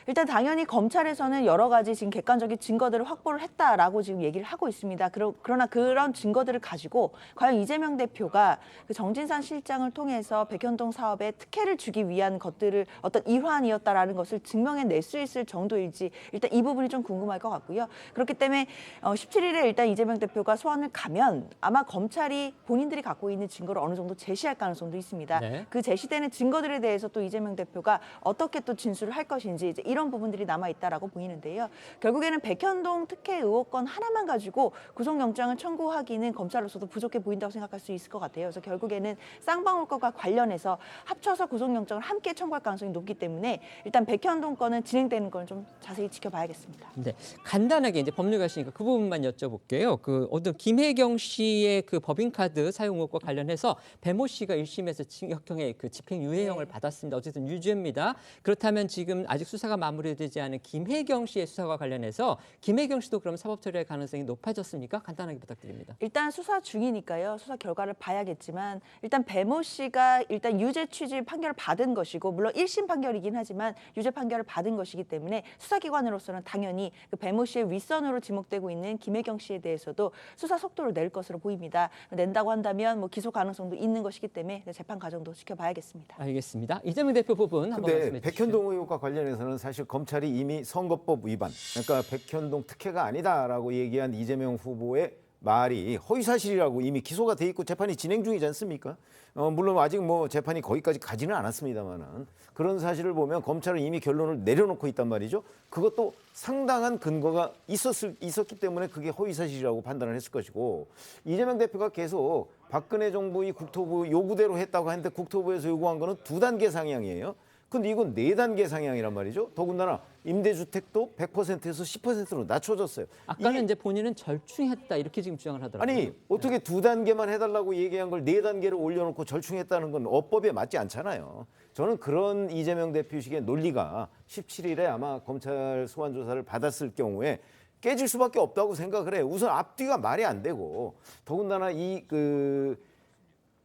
일단 당연히 검찰에서는 여러 가지 지금 객관적인 증거들을 확보를 했다라고 지금 얘기를 하고 있습니다. 그러나 그런 증거들을 가지고 과연 이재명 대표가 그 정진상 실장을 통해서 백현동 사업에 특혜를 주기 위한 것들을 어떤 일환이었다라는 것을 증명해낼 수 있을 정도일지 일단 이 부분이 좀 궁금할 것 같고요. 그렇기 때문에 17일에 일단 이재명 대표가 소환을 가면 아마 검찰이 본인들이 갖고 있는 증거를 어느 정도 제시할 가능성도 있습니다. 네. 그 제시되는 증거들에 대해서 또 이재명 대표가 어떻게 또 진술을 할 것인지 이제 이런 부분들이 남아있다라고 보이는데요. 결국에는 백현동 특혜 의혹건 하나만 가지고 구속영장을 청구하기는 검찰로서도 부족해 보인다고 생각할 수 있을 것 같아요. 그래서 결국에는 쌍방울 건과 관련해서 합쳐서 구속영장을 함께 청구할 가능성이 높기 때문에 일단 백현동 건은 진행되는 건 좀 자세히 지켜봐야겠습니다. 네, 간단하게 이제 법률가시니까 그 부분만 여쭤볼게요. 그 어떤 김혜경 씨의 그 법인카드 사용 의혹과 관련해서 배모 씨가 1심에서 징역형의 그 집행유예형을 받았습니다. 어쨌든 유죄입니다. 그렇다면 지금 아직 수사가 마무리되지 않은 김혜경 씨의 수사와 관련해서 김혜경 씨도 그럼 사법 처리할 가능성이 높아졌습니까? 간단하게 부탁드립니다. 일단 수사 중이니까요. 수사 결과를 봐야겠지만 일단 배모 씨가 일단 유죄 취지 판결을 받은 것이고 물론 1심 판결이긴 하지만 유죄 판결을 받은 것이기 때문에 수사기관으로서는 당연히 그 배모 씨의 윗선으로 지목되고 있는 김혜경 씨에 대해서도 수사 속도를 낼 것으로 보입니다. 낸다고 한다면 뭐 기소 가능성도 있는 것이기 때문에 재판 과정도 지켜봐야겠습니다. 알겠습니다. 이재명 대표 부분 한번 말씀해 주시죠. 백현동 의혹과 관련해서는 사실 검찰이 이미 선거법 위반, 그러니까 백현동 특혜가 아니다라고 얘기한 이재명 후보의 말이 허위사실이라고 이미 기소가 돼 있고 재판이 진행 중이지 않습니까? 물론 아직 뭐 재판이 거기까지 가지는 않았습니다만은 그런 사실을 보면 검찰은 이미 결론을 내려놓고 있단 말이죠. 그것도 상당한 근거가 있었기 때문에 그게 허위사실이라고 판단을 했을 것이고 이재명 대표가 계속 박근혜 정부의 국토부 요구대로 했다고 하는데 국토부에서 요구한 거는 2단계 상향이에요. 근데 이건 4단계 상향이란 말이죠. 더군다나 임대주택도 100%에서 10%로 낮춰졌어요. 아까는 이제 본인은 절충했다 이렇게 지금 주장을 하더라고요. 아니 어떻게 2단계만 해달라고 얘기한 걸 4단계를 올려놓고 절충했다는 건 어법에 맞지 않잖아요. 저는 그런 이재명 대표식의 논리가 17일에 아마 검찰 소환 조사를 받았을 경우에 깨질 수밖에 없다고 생각을 해요. 우선 앞뒤가 말이 안 되고 더군다나 이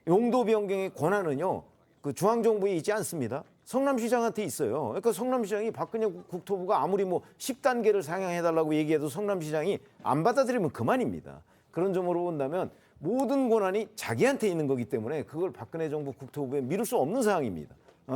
용도 변경의 권한은요. 그 중앙정부에 있지 않습니다. 성남시장한테 있어요. 그러니까 성남시장이 박근혜 국토부가 아무리 뭐 10단계를 상향해달라고 얘기해도 성남시장이 안 받아들이면 그만입니다. 그런 점으로 본다면 모든 권한이 자기한테 있는 거기 때문에 그걸 박근혜 정부 국토부에 미룰 수 없는 상황입니다.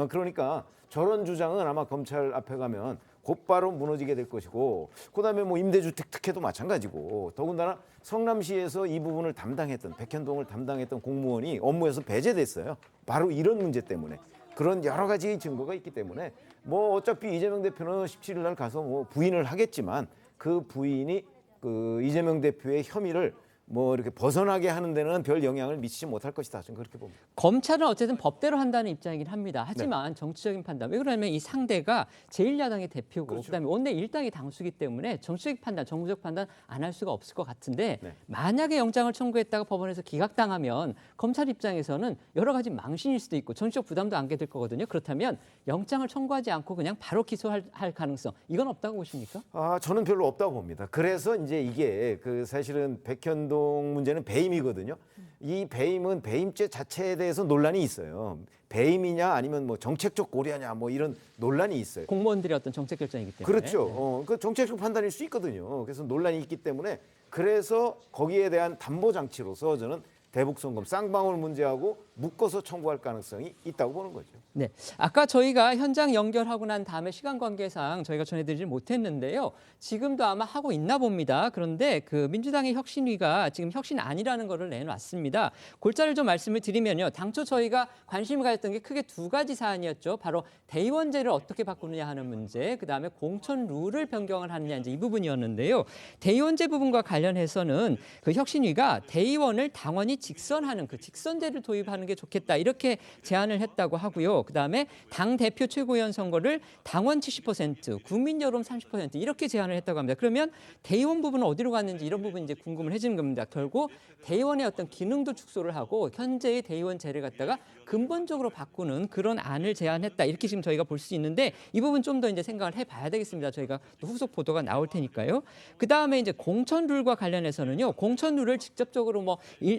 그러니까 저런 주장은 아마 검찰 앞에 가면 곧바로 무너지게 될 것이고 그다음에 뭐 임대주택 특혜도 마찬가지고 더군다나 성남시에서 이 부분을 담당했던 백현동을 담당했던 공무원이 업무에서 배제됐어요. 바로 이런 문제 때문에. 그런 여러 가지 증거가 있기 때문에 뭐 어차피 이재명 대표는 17일 날 가서 뭐 부인을 하겠지만 그 부인이 그 이재명 대표의 혐의를 뭐 이렇게 벗어나게 하는 데는 별 영향을 미치지 못할 것이다. 저는 그렇게 봅니다. 검찰은 어쨌든 법대로 한다는 입장이긴 합니다. 하지만 정치적인 판단. 왜 그러냐면 이 상대가 제1야당의 대표고 그렇죠. 그다음에 원내 1당의 당수기 때문에 정치적 판단, 정부적 판단 안 할 수가 없을 것 같은데 만약에 영장을 청구했다가 법원에서 기각당하면 검찰 입장에서는 여러 가지 망신일 수도 있고 정치적 부담도 안게 될 거거든요. 그렇다면 영장을 청구하지 않고 그냥 바로 기소할 가능성 이건 없다고 보십니까? 저는 별로 없다고 봅니다. 그래서 이제 이게 그 사실은 백현동 문제는 배임이거든요. 이 배임은 배임죄 자체에 대해서 논란이 있어요. 배임이냐 아니면 뭐 정책적 고려냐 뭐 이런 논란이 있어요. 공무원들의 어떤 정책 결정이기 때문에. 그렇죠. 그 정책적 판단일 수 있거든요. 그래서 논란이 있기 때문에 그래서 거기에 대한 담보 장치로서 저는 대북송금 쌍방울 문제하고 묶어서 청구할 가능성이 있다고 보는 거죠. 네, 아까 저희가 현장 연결하고 난 다음에 시간 관계상 저희가 전해드리지 못했는데요. 지금도 아마 하고 있나 봅니다. 그런데 그 민주당의 혁신위가 지금 혁신안이라는 거를 내놨습니다. 골자를 좀 말씀을 드리면요. 당초 저희가 관심을 가졌던 게 크게 2가지 사안이었죠. 바로 대의원제를 어떻게 바꾸느냐 하는 문제, 그다음에 공천 룰을 변경을 하느냐 이제 이 부분이었는데요. 대의원제 부분과 관련해서는 그 혁신위가 대의원을 당원이 직선하는 그 직선제를 도입하는 하는 게 좋겠다 이렇게 제안을 했다고 하고요. 그다음에 당 대표 최고위원 선거를 당원 70%, 국민 여론 30% 이렇게 제안을 했다고 합니다. 그러면 대의원 부분은 어디로 갔는지 이런 부분 이제 궁금을 해지는 겁니다. 결국 대의원의 어떤 기능도 축소를 하고 현재의 대의원제를 갖다가 근본적으로 바꾸는 그런 안을 제안했다 이렇게 지금 저희가 볼 수 있는데 이 부분 좀 더 이제 생각을 해봐야 되겠습니다. 저희가 또 후속 보도가 나올 테니까요. 그 다음에 이제 공천 룰과 관련해서는요. 공천 룰을 직접적으로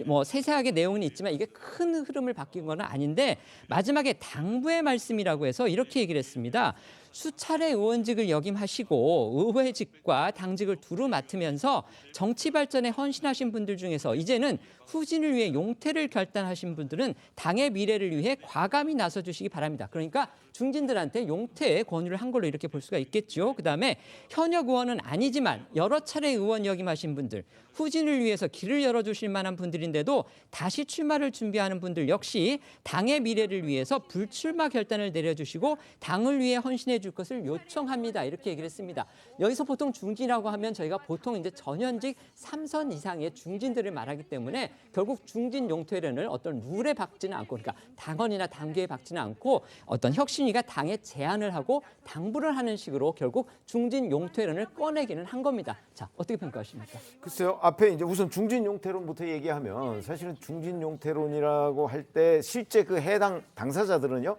뭐 세세하게 내용은 있지만 이게 큰 흐름을 바뀐 건 아닌데 마지막에 당부의 말씀이라고 해서 이렇게 얘기를 했습니다. 수차례 의원직을 역임하시고 의회직과 당직을 두루 맡으면서 정치 발전에 헌신하신 분들 중에서 이제는 후진을 위해 용태를 결단하신 분들은 당의 미래를 위해 과감히 나서주시기 바랍니다. 그러니까 중진들한테 용태의 권유를 한 걸로 이렇게 볼 수가 있겠죠. 그다음에 현역 의원은 아니지만 여러 차례 의원 역임하신 분들, 후진을 위해서 길을 열어주실 만한 분들인데도 다시 출마를 준비하는 분들 역시 당의 미래를 위해서 불출마 결단을 내려주시고 당을 위해 헌신해 줄 것을 요청합니다. 이렇게 얘기를 했습니다. 여기서 보통 중진이라고 하면 저희가 보통 이제 전현직 3선 이상의 중진들을 말하기 때문에 결국 중진 용퇴련을 어떤 룰에 박지는 않고 그러니까 당헌이나 당규에 박지는 않고 어떤 혁신위가 당에 제안을 하고 당부를 하는 식으로 결국 중진 용퇴련을 꺼내기는 한 겁니다. 자, 어떻게 평가하십니까? 글쎄요. 앞에 이제 우선 중진 용태론부터 얘기하면 사실은 중진 용태론이라고 할 때 실제 그 해당 당사자들은요.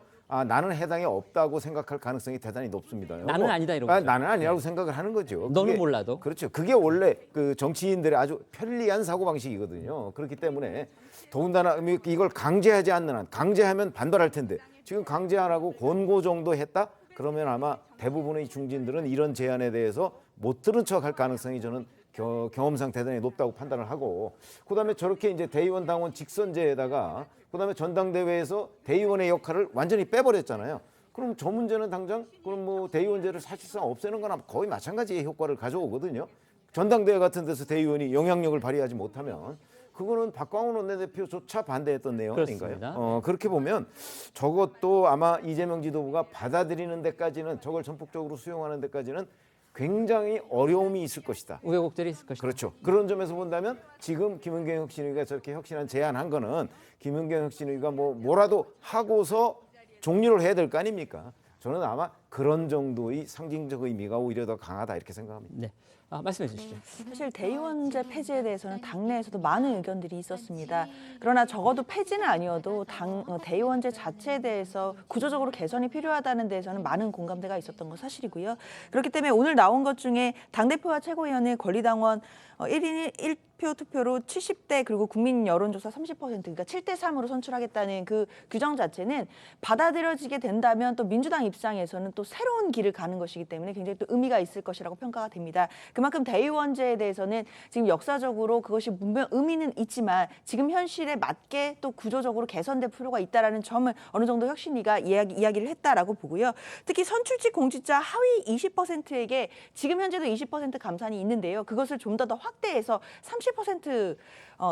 나는 해당이 없다고 생각할 가능성이 대단히 높습니다. 나는 아니다 이러고. 나는 아니라고 생각을 하는 거죠. 너는 몰라도. 그렇죠. 그게 원래 그 정치인들의 아주 편리한 사고방식이거든요. 그렇기 때문에 더군다나 이걸 강제하지 않는 한, 강제하면 반발할 텐데 지금 강제 안 하고 권고 정도 했다? 그러면 아마 대부분의 중진들은 이런 제안에 대해서 못 들은 척할 가능성이 저는 경험상 대단히 높다고 판단을 하고 그다음에 저렇게 이제 대의원 당원 직선제에다가 그다음에 전당대회에서 대의원의 역할을 완전히 빼버렸잖아요. 그럼 저 문제는 당장 그럼 뭐 대의원제를 사실상 없애는 거나 거의 마찬가지의 효과를 가져오거든요. 전당대회 같은 데서 대의원이 영향력을 발휘하지 못하면 그거는 박광훈 원내대표조차 반대했던 내용 아닌가요? 그렇게 보면 저것도 아마 이재명 지도부가 받아들이는 데까지는 저걸 전폭적으로 수용하는 데까지는 굉장히 어려움이 있을 것이다. 우여곡절이 있을 것이다. 그렇죠. 그런 점에서 본다면 지금 김은경 혁신위가 저렇게 혁신안 제안한 거는 김은경 혁신위가 뭐라도 하고서 종료를 해야 될 거 아닙니까? 저는 아마 그런 정도의 상징적 의미가 오히려 더 강하다 이렇게 생각합니다. 네. 말씀해 주시죠. 사실 대의원제 폐지에 대해서는 당내에서도 많은 의견들이 있었습니다. 그러나 적어도 폐지는 아니어도 대의원제 자체에 대해서 구조적으로 개선이 필요하다는 데에서는 많은 공감대가 있었던 건 사실이고요. 그렇기 때문에 오늘 나온 것 중에 당대표와 최고위원의 권리당원 1인 1표 투표로 70대 그리고 국민 여론조사 30% 그러니까 7대3으로 선출하겠다는 그 규정 자체는 받아들여지게 된다면 또 민주당 입장에서는 또 새로운 길을 가는 것이기 때문에 굉장히 또 의미가 있을 것이라고 평가가 됩니다. 그만큼 대의원제에 대해서는 지금 역사적으로 그것이 분명 의미는 있지만 지금 현실에 맞게 또 구조적으로 개선될 필요가 있다라는 점을 어느 정도 혁신위가 이야기를 했다라고 보고요. 특히 선출직 공직자 하위 20%에게 지금 현재도 20% 감산이 있는데요. 그것을 좀 더 확대해서 30%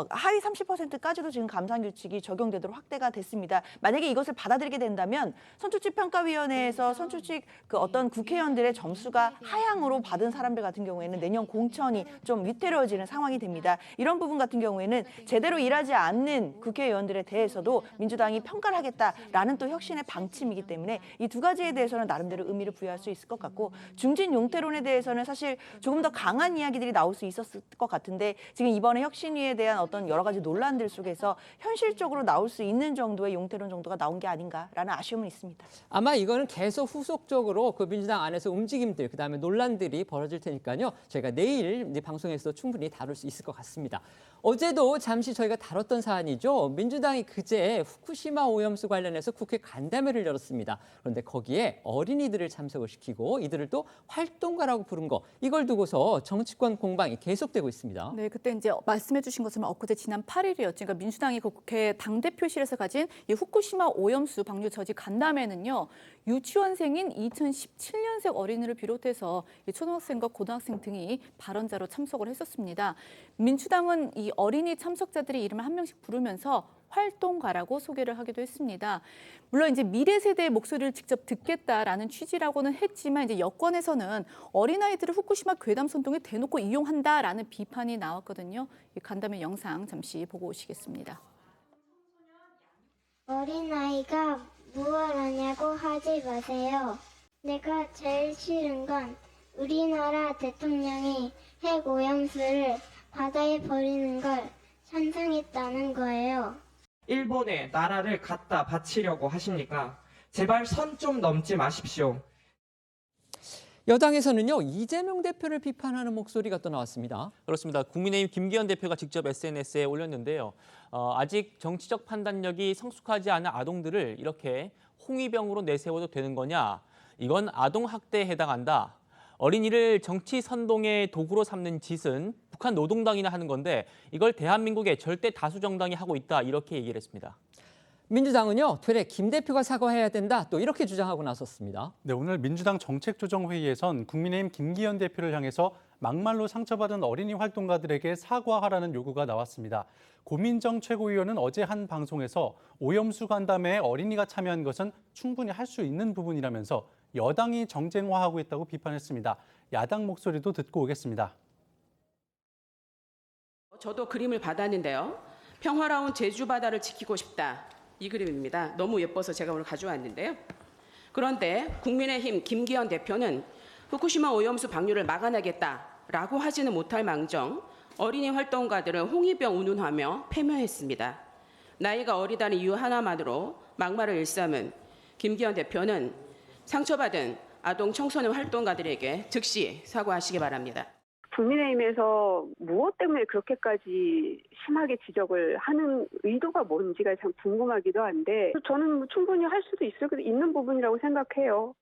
하위 30%까지도 지금 감산 규칙이 적용되도록 확대가 됐습니다. 만약에 이것을 받아들이게 된다면 선출직 평가위원회에서 선출직 그 어떤 국회의원들의 점수가 하향으로 받은 사람들 같은 경우에는 내년 공천이 좀 위태로워지는 상황이 됩니다. 이런 부분 같은 경우에는 제대로 일하지 않는 국회의원들에 대해서도 민주당이 평가를 하겠다라는 또 혁신의 방침이기 때문에 이 두 가지에 대해서는 나름대로 의미를 부여할 수 있을 것 같고 중진 용태론에 대해서는 사실 조금 더 강한 이야기들이 나올 수 있었을 것 같은데 지금 이번에 혁신위에 대한 어떤 여러 가지 논란들 속에서 현실적으로 나올 수 있는 정도의 용태론 정도가 나온 게 아닌가라는 아쉬움은 있습니다. 아마 이거는 계속 후속적으로 그 민주당 안에서 움직임들 그다음에 논란들이 벌어질 테니까요. 저희가 내일 방송에서 충분히 다룰 수 있을 것 같습니다. 어제도 잠시 저희가 다뤘던 사안이죠. 민주당이 그제 후쿠시마 오염수 관련해서 국회 간담회를 열었습니다. 그런데 거기에 어린이들을 참석을 시키고 이들을 또 활동가라고 부른 거 이걸 두고서 정치권 공방이 계속되고 있습니다. 네, 그때 이제 말씀해 주신 것처럼 엊그제 지난 8일이었죠. 그러니까 민주당이 그 국회 당대표실에서 가진 이 후쿠시마 오염수 방류 저지 간담회는요. 유치원생인 2017년생 어린이를 비롯해서 초등학생과 고등학생 등이 발언자로 참석을 했었습니다. 민주당은 이 어린이 참석자들의 이름을 한 명씩 부르면서 활동가라고 소개를 하기도 했습니다. 물론 이제 미래 세대의 목소리를 직접 듣겠다라는 취지라고는 했지만 이제 여권에서는 어린아이들을 후쿠시마 괴담 선동에 대놓고 이용한다라는 비판이 나왔거든요. 이 간담회 영상 잠시 보고 오시겠습니다. 어린아이가 무얼 하냐고 하지 마세요. 내가 제일 싫은 건 우리나라 대통령이 핵 오염수를 바다에 버리는 걸 찬성했다는 거예요. 일본에 나라를 갖다 바치려고 하십니까? 제발 선 좀 넘지 마십시오. 여당에서는요, 이재명 대표를 비판하는 목소리가 또 나왔습니다. 그렇습니다. 국민의힘 김기현 대표가 직접 SNS에 올렸는데요. 아직 정치적 판단력이 성숙하지 않은 아동들을 이렇게 홍위병으로 내세워도 되는 거냐? 이건 아동학대에 해당한다. 어린이를 정치 선동의 도구로 삼는 짓은 북한 노동당이나 하는 건데 이걸 대한민국의 절대 다수 정당이 하고 있다. 이렇게 얘기를 했습니다. 민주당은요, 되레 김 대표가 사과해야 된다. 또 이렇게 주장하고 나섰습니다. 네, 오늘 민주당 정책조정회의에선 국민의힘 김기현 대표를 향해서 막말로 상처받은 어린이 활동가들에게 사과하라는 요구가 나왔습니다. 고민정 최고위원은 어제 한 방송에서 오염수 간담회에 어린이가 참여한 것은 충분히 할 수 있는 부분이라면서 여당이 정쟁화하고 있다고 비판했습니다. 야당 목소리도 듣고 오겠습니다. 저도 그림을 받았는데요. 평화로운 제주 바다를 지키고 싶다. 이 그림입니다. 너무 예뻐서 제가 오늘 가져왔는데요. 그런데 국민의힘 김기현 대표는 후쿠시마 오염수 방류를 막아내겠다라고 하지는 못할 망정 어린이 활동가들을 홍위병 운운하며 패배했습니다. 나이가 어리다는 이유 하나만으로 막말을 일삼은 김기현 대표는 상처받은 아동 청소년 활동가들에게 즉시 사과하시기 바랍니다. 국민의힘에서 무엇 때문에 그렇게까지 심하게 지적을 하는 의도가 뭔지가 참 궁금하기도 한데 저는 충분히 할 수도 있는 부분이라고 생각해요.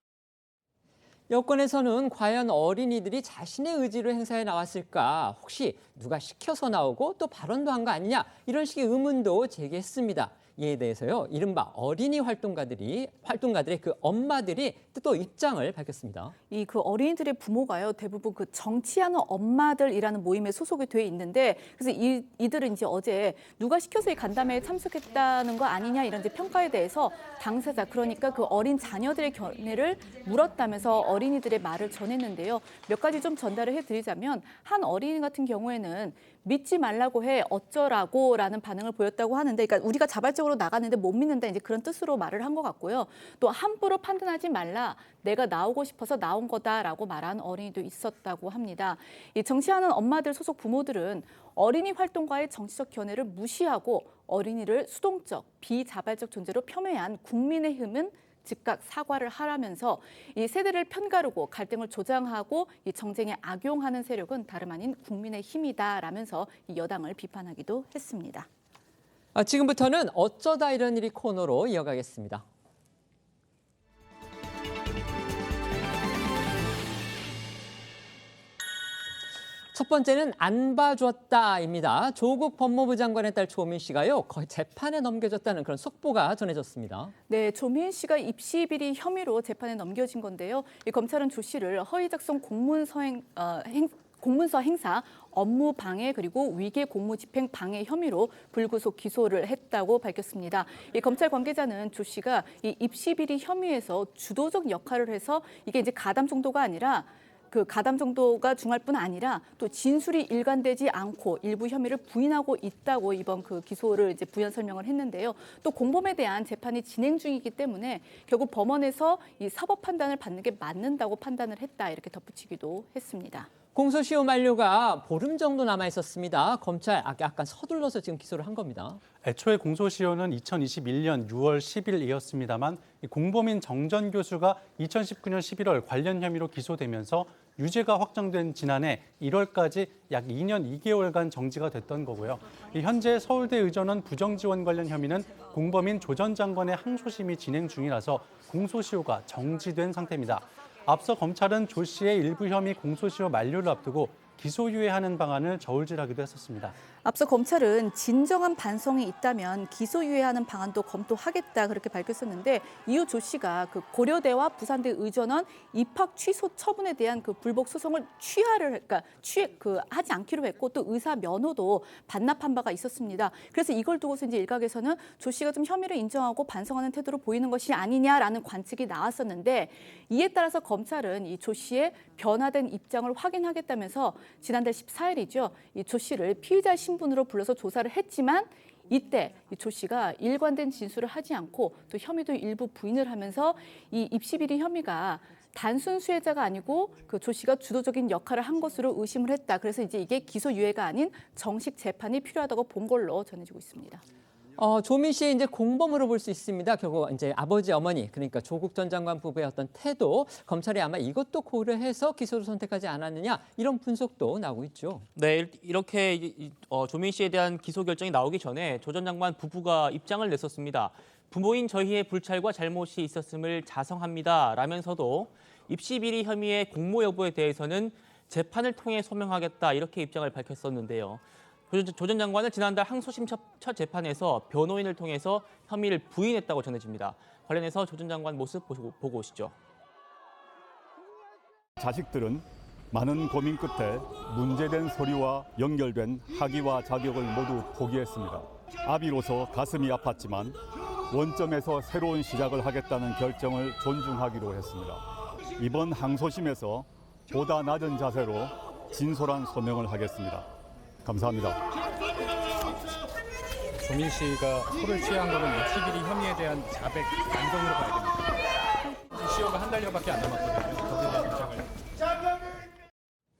여권에서는 과연 어린이들이 자신의 의지로 행사에 나왔을까? 혹시 누가 시켜서 나오고 또 발언도 한 거 아니냐? 이런 식의 의문도 제기했습니다. 이에 대해서요, 이른바 어린이 활동가들의 그 엄마들이 또 입장을 밝혔습니다. 그 어린이들의 부모가요, 대부분 그 정치하는 엄마들이라는 모임에 소속이 돼 있는데, 그래서 이들은 이제 어제 누가 시켜서 이 간담회에 참석했다는 거 아니냐 이런 이제 평가에 대해서 당사자, 그러니까 그 어린 자녀들의 견해를 물었다면서 어린이들의 말을 전했는데요. 몇 가지 좀 전달을 해드리자면, 한 어린이 같은 경우에는 믿지 말라고 해 어쩌라고라는 반응을 보였다고 하는데, 그러니까 우리가 자발적으로 나갔는데 못 믿는다 이제 그런 뜻으로 말을 한 것 같고요. 또 함부로 판단하지 말라, 내가 나오고 싶어서 나온 거다라고 말한 어린이도 있었다고 합니다. 이 정치하는 엄마들 소속 부모들은 어린이 활동가의 정치적 견해를 무시하고 어린이를 수동적, 비자발적 존재로 폄훼한 국민의힘은 즉각 사과를 하라면서 이 세대를 편가르고 갈등을 조장하고 이 정쟁에 악용하는 세력은 다름 아닌 국민의힘이다라면서 이 여당을 비판하기도 했습니다. 지금부터는 어쩌다 이런 일이 코너로 이어가겠습니다. 첫 번째는 안 봐줬다입니다. 조국 법무부 장관의 딸 조민 씨가요, 거의 재판에 넘겨졌다는 그런 속보가 전해졌습니다. 네, 조민 씨가 입시 비리 혐의로 재판에 넘겨진 건데요. 이 검찰은 조 씨를 허위 작성 공문서 행사, 업무 방해 그리고 위계 공무 집행 방해 혐의로 불구속 기소를 했다고 밝혔습니다. 이 검찰 관계자는 조 씨가 이 입시 비리 혐의에서 주도적 역할을 해서 이게 이제 가담 정도가 아니라 그 가담 정도가 중할 뿐 아니라 또 진술이 일관되지 않고 일부 혐의를 부인하고 있다고 이번 그 기소를 이제 부연 설명을 했는데요. 또 공범에 대한 재판이 진행 중이기 때문에 결국 법원에서 이 사법 판단을 받는 게 맞는다고 판단을 했다 이렇게 덧붙이기도 했습니다. 공소시효 만료가 보름 정도 남아 있었습니다. 검찰 약간 서둘러서 지금 기소를 한 겁니다. 애초에 공소시효는 2021년 6월 10일이었습니다만 공범인 정전 교수가 2019년 11월 관련 혐의로 기소되면서 유죄가 확정된 지난해 1월까지 약 2년 2개월간 정지가 됐던 거고요. 현재 서울대 의전원 부정지원 관련 혐의는 공범인 조 전 장관의 항소심이 진행 중이라서 공소시효가 정지된 상태입니다. 앞서 검찰은 조 씨의 일부 혐의 공소시효 만료를 앞두고 기소유예하는 방안을 저울질하기도 했었습니다. 앞서 검찰은 진정한 반성이 있다면 기소유예하는 방안도 검토하겠다 그렇게 밝혔었는데 이후 조 씨가 그 고려대와 부산대 의전원 입학 취소 처분에 대한 그 불복 소송을 하지 않기로 했고 또 의사 면허도 반납한 바가 있었습니다. 그래서 이걸 두고서 이제 일각에서는 조 씨가 좀 혐의를 인정하고 반성하는 태도로 보이는 것이 아니냐라는 관측이 나왔었는데 이에 따라서 검찰은 이 조 씨의 변화된 입장을 확인하겠다면서 지난달 14일이죠. 이 조 씨를 피의자 신분으로 불러서 조사를 했지만 이때 조 씨가 일관된 진술을 하지 않고 또 혐의도 일부 부인을 하면서 이 입시비리 혐의가 단순 수혜자가 아니고 그 조 씨가 주도적인 역할을 한 것으로 의심을 했다. 그래서 이제 이게 기소유예가 아닌 정식 재판이 필요하다고 본 걸로 전해지고 있습니다. 조민 씨의 이제 공범으로 볼 수 있습니다. 결국 이제 아버지, 어머니, 그러니까 조국 전 장관 부부의 어떤 태도, 검찰이 아마 이것도 고려해서 기소를 선택하지 않았느냐 이런 분석도 나오고 있죠. 네, 이렇게 조민 씨에 대한 기소 결정이 나오기 전에 조 전 장관 부부가 입장을 냈었습니다. 부모인 저희의 불찰과 잘못이 있었음을 자성합니다. 라면서도 입시 비리 혐의의 공모 여부에 대해서는 재판을 통해 소명하겠다 이렇게 입장을 밝혔었는데요. 조 전 장관은 지난달 항소심 첫 재판에서 변호인을 통해서 혐의를 부인했다고 전해집니다. 관련해서 조 전 장관 모습 보고 오시죠. 자식들은 많은 고민 끝에 문제된 서류와 연결된 학위와 자격을 모두 포기했습니다. 아비로서 가슴이 아팠지만 원점에서 새로운 시작을 하겠다는 결정을 존중하기로 했습니다. 이번 항소심에서 보다 낮은 자세로 진솔한 소명을 하겠습니다. 감사합니다. 조민 씨가 소를 취한 것은 입시비리 혐의에 대한 자백 반성으로 봐야 됩니다. 시효가 한 달여밖에 안 남았거든요. 거기에 대한 입장을.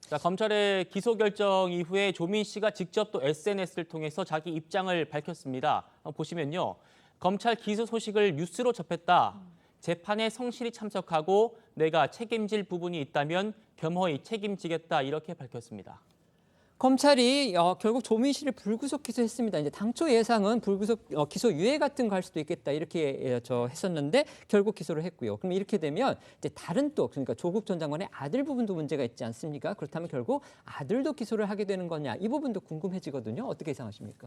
자, 검찰의 기소 결정 이후에 조민 씨가 직접 또 SNS를 통해서 자기 입장을 밝혔습니다. 보시면요. 검찰 기소 소식을 뉴스로 접했다. 재판에 성실히 참석하고 내가 책임질 부분이 있다면 겸허히 책임지겠다 이렇게 밝혔습니다. 검찰이 결국 조민 씨를 불구속 기소했습니다. 이제 당초 예상은 불구속 기소 유예 같은 거 할 수도 있겠다 이렇게 했었는데 결국 기소를 했고요. 그럼 이렇게 되면 이제 다른 또 그러니까 조국 전 장관의 아들 부분도 문제가 있지 않습니까? 그렇다면 결국 아들도 기소를 하게 되는 거냐 이 부분도 궁금해지거든요. 어떻게 예상하십니까?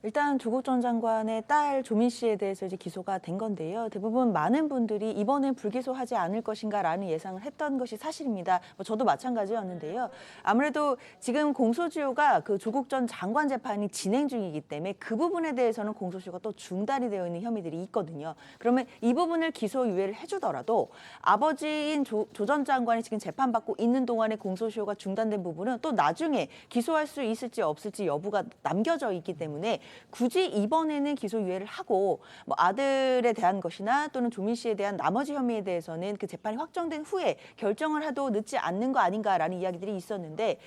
일단 조국 전 장관의 딸 조민 씨에 대해서 이제 기소가 된 건데요. 대부분 많은 분들이 이번엔 불기소하지 않을 것인가라는 예상을 했던 것이 사실입니다. 저도 마찬가지였는데요. 아무래도 지금 공소시효가 그 조국 전 장관 재판이 진행 중이기 때문에 그 부분에 대해서는 공소시효가 또 중단이 되어 있는 혐의들이 있거든요. 그러면 이 부분을 기소 유예를 해주더라도 아버지인 조 전 장관이 지금 재판받고 있는 동안에 공소시효가 중단된 부분은 또 나중에 기소할 수 있을지 없을지 여부가 남겨져 있기 때문에 굳이 이번에는 기소 유예를 하고 뭐 아들에 대한 것이나 또는 조민 씨에 대한 나머지 혐의에 대해서는 그 재판이 확정된 후에 결정을 해도 늦지 않는 거 아닌가라는 이야기들이 있었는데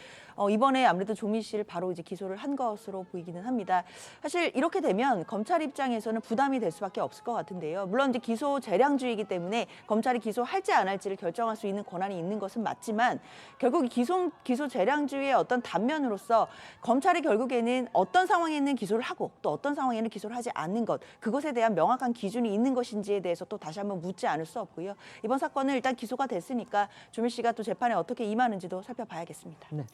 이번에 아무래도 조민 씨를 바로 이제 기소를 한 것으로 보이기는 합니다. 사실 이렇게 되면 검찰 입장에서는 부담이 될 수밖에 없을 것 같은데요. 물론 이제 기소 재량주의이기 때문에 검찰이 기소할지 안 할지를 결정할 수 있는 권한이 있는 것은 맞지만 결국 기소 재량주의의 어떤 단면으로서 검찰이 결국에는 어떤 상황에는 기소를 하고 또 어떤 상황에는 기소를 하지 않는 것 그것에 대한 명확한 기준이 있는 것인지에 대해서 또 다시 한번 묻지 않을 수 없고요. 이번 사건은 일단 기소가 됐으니까 조민 씨가 또 재판에 어떻게 임하는지도 살펴봐야겠습니다. 네.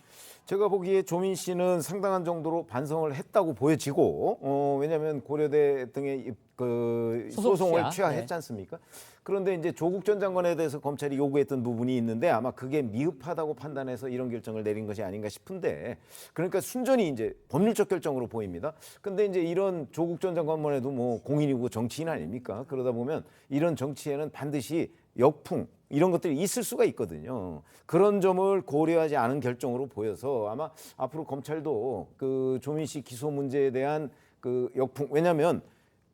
제가 보기에 조민 씨는 상당한 정도로 반성을 했다고 보여지고 왜냐하면 고려대 등의 그 소송을 취하했지 않습니까? 그런데 이제 조국 전 장관에 대해서 검찰이 요구했던 부분이 있는데 아마 그게 미흡하다고 판단해서 이런 결정을 내린 것이 아닌가 싶은데 그러니까 순전히 이제 법률적 결정으로 보입니다. 근데 이제 이런 조국 전 장관만 해도 뭐 공인이고 정치인 아닙니까? 그러다 보면 이런 정치에는 반드시 역풍 이런 것들이 있을 수가 있거든요. 그런 점을 고려하지 않은 결정으로 보여서 아마 앞으로 검찰도 그 조민 씨 기소 문제에 대한 그 역풍 왜냐하면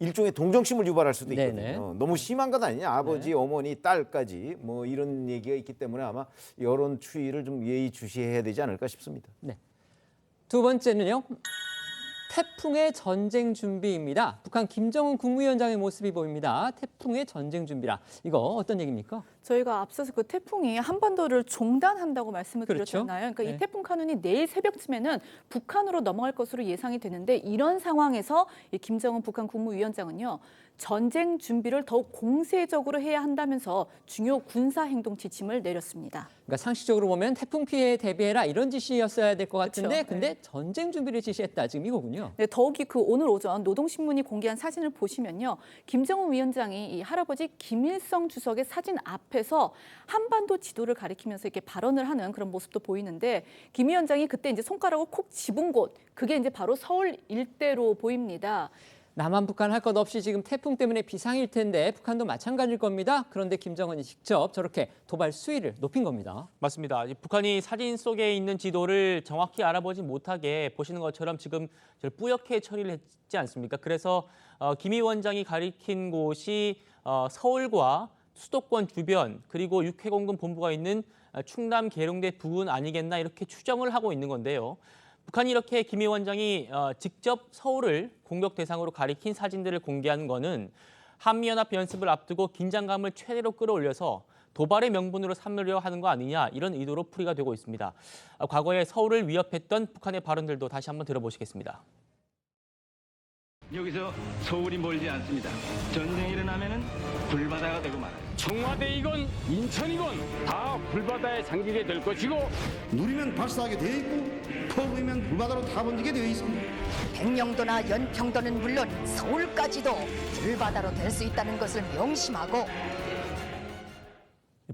일종의 동정심을 유발할 수도 있거든요. 네네. 너무 심한 것 아니냐. 아버지, 어머니, 딸까지 뭐 이런 얘기가 있기 때문에 아마 여론 추이를 좀 예의주시해야 되지 않을까 싶습니다. 네. 두 번째는요. 태풍의 전쟁 준비입니다. 북한 김정은 국무위원장의 모습이 보입니다. 태풍의 전쟁 준비라. 이거 어떤 얘기입니까? 저희가 앞서서 그 태풍이 한반도를 종단한다고 말씀을 그렇죠. 드렸잖아요. 그러니까 네. 이 태풍 카눈이 내일 새벽쯤에는 북한으로 넘어갈 것으로 예상이 되는데 이런 상황에서 이 김정은 북한 국무위원장은요. 전쟁 준비를 더욱 공세적으로 해야 한다면서 중요 군사 행동 지침을 내렸습니다. 그러니까 상식적으로 보면 태풍 피해에 대비해라 이런 지시였어야 될 것 같은데 그렇죠. 근데 전쟁 준비를 지시했다. 지금 이거군요. 네, 더욱이 그 오늘 오전 노동신문이 공개한 사진을 보시면요. 김정은 위원장이 이 할아버지 김일성 주석의 사진 앞에서 한반도 지도를 가리키면서 이렇게 발언을 하는 그런 모습도 보이는데 김 위원장이 그때 이제 손가락을 콕 집은 곳 그게 이제 바로 서울 일대로 보입니다. 남한, 북한 할 것 없이 지금 태풍 때문에 비상일 텐데 북한도 마찬가지일 겁니다. 그런데 김정은이 직접 저렇게 도발 수위를 높인 겁니다. 맞습니다. 북한이 사진 속에 있는 지도를 정확히 알아보지 못하게 보시는 것처럼 지금 뿌옇게 처리를 했지 않습니까? 그래서 김 위원장이 가리킨 곳이 서울과 수도권 주변 그리고 육해공군 본부가 있는 충남 계룡대 부근 아니겠나 이렇게 추정을 하고 있는 건데요. 북한이 이렇게 김 위원장이 직접 서울을 공격 대상으로 가리킨 사진들을 공개한 거는 한미연합 연습을 앞두고 긴장감을 최대로 끌어올려서 도발의 명분으로 삼으려 하는 거 아니냐 이런 의도로 풀이가 되고 있습니다. 과거에 서울을 위협했던 북한의 발언들도 다시 한번 들어보시겠습니다. 여기서 서울이 멀지 않습니다. 전쟁이 일어나면 불바다가 되고 말아요. 청와대이건 인천이건 다 불바다에 잠기게 될 것이고 누리면 발사하게 되어 있고 퍼부으면 불바다로 타번지게 되어 있습니다. 백령도나 연평도는 물론 서울까지도 불바다로 될 수 있다는 것을 명심하고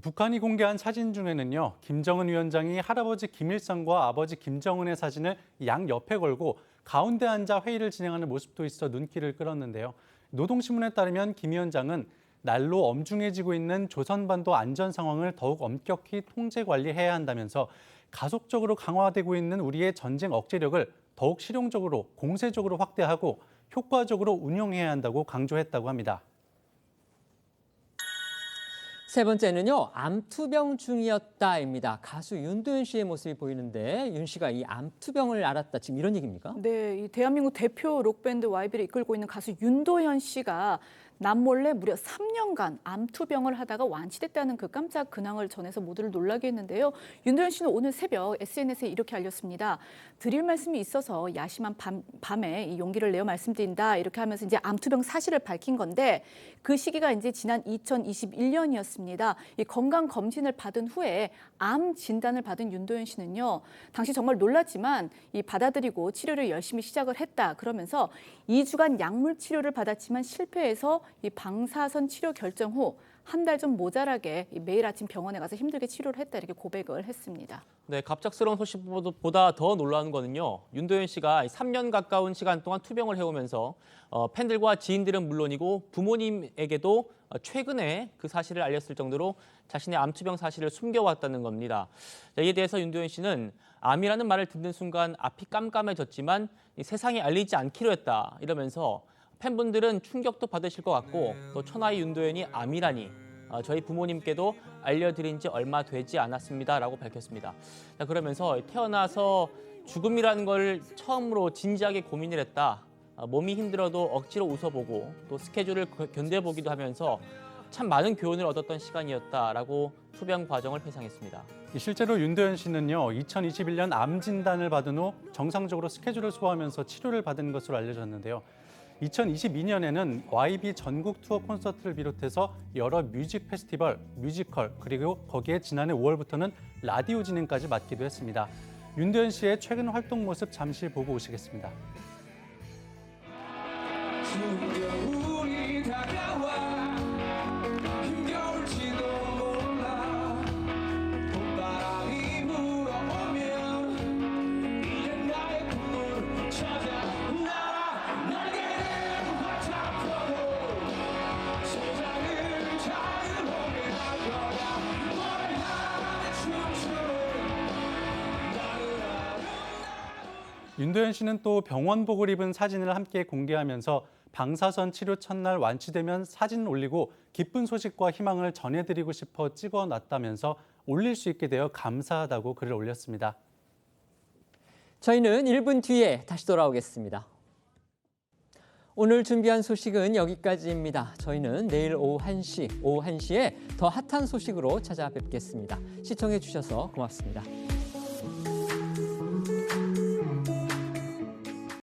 북한이 공개한 사진 중에는요, 김정은 위원장이 할아버지 김일성과 아버지 김정은의 사진을 양 옆에 걸고 가운데 앉아 회의를 진행하는 모습도 있어 눈길을 끌었는데요. 노동신문에 따르면 김 위원장은 날로 엄중해지고 있는 조선반도 안전 상황을 더욱 엄격히 통제 관리해야 한다면서 가속적으로 강화되고 있는 우리의 전쟁 억제력을 더욱 실용적으로 공세적으로 확대하고 효과적으로 운용해야 한다고 강조했다고 합니다. 세 번째는요, 암투병 중이었다입니다. 가수 윤도현 씨의 모습이 보이는데 윤 씨가 이 암투병을 알았다, 지금 이런 얘기입니까? 네, 이 대한민국 대표 록밴드 YB를 이끌고 있는 가수 윤도현 씨가 남몰래 무려 3년간 암투병을 하다가 완치됐다는 그 깜짝 근황을 전해서 모두를 놀라게 했는데요. 윤도현 씨는 오늘 새벽 SNS에 이렇게 알렸습니다. 드릴 말씀이 있어서 야심한 밤에 이 용기를 내어 말씀드린다. 이렇게 하면서 이제 암투병 사실을 밝힌 건데 그 시기가 이제 지난 2021년이었습니다. 이 건강 검진을 받은 후에 암 진단을 받은 윤도현 씨는요. 당시 정말 놀랐지만 이 받아들이고 치료를 열심히 시작을 했다. 그러면서 2주간 약물 치료를 받았지만 실패해서 이 방사선 치료 결정 후 한 달 좀 모자라게 매일 아침 병원에 가서 힘들게 치료를 했다 이렇게 고백을 했습니다. 네, 갑작스러운 소식보다 더 놀라운 거는요. 윤도현 씨가 3년 가까운 시간 동안 투병을 해오면서 팬들과 지인들은 물론이고 부모님에게도 최근에 그 사실을 알렸을 정도로 자신의 암투병 사실을 숨겨왔다는 겁니다. 이에 대해서 윤도현 씨는 암이라는 말을 듣는 순간 앞이 깜깜해졌지만 세상에 알리지 않기로 했다 이러면서 팬분들은 충격도 받으실 것 같고 또 천하의 윤도현이 암이라니 저희 부모님께도 알려드린 지 얼마 되지 않았습니다라고 밝혔습니다. 그러면서 태어나서 죽음이라는 걸 처음으로 진지하게 고민을 했다. 몸이 힘들어도 억지로 웃어보고 또 스케줄을 견뎌보기도 하면서 참 많은 교훈을 얻었던 시간이었다라고 투병 과정을 회상했습니다. 실제로 윤도현 씨는요, 2021년 암 진단을 받은 후 정상적으로 스케줄을 소화하면서 치료를 받은 것으로 알려졌는데요. 2022년에는 YB 전국 투어 콘서트를 비롯해서 여러 뮤직 페스티벌, 뮤지컬, 그리고 거기에 지난해 5월부터는 라디오 진행까지 맡기도 했습니다. 윤도현 씨의 최근 활동 모습 잠시 보고 오시겠습니다. 윤도현 씨는 또 병원복을 입은 사진을 함께 공개하면서 방사선 치료 첫날 완치되면 사진 올리고 기쁜 소식과 희망을 전해드리고 싶어 찍어놨다면서 올릴 수 있게 되어 감사하다고 글을 올렸습니다. 저희는 1분 뒤에 다시 돌아오겠습니다. 오늘 준비한 소식은 여기까지입니다. 저희는 내일 오후 1시에 더 핫한 소식으로 찾아뵙겠습니다. 시청해 주셔서 고맙습니다.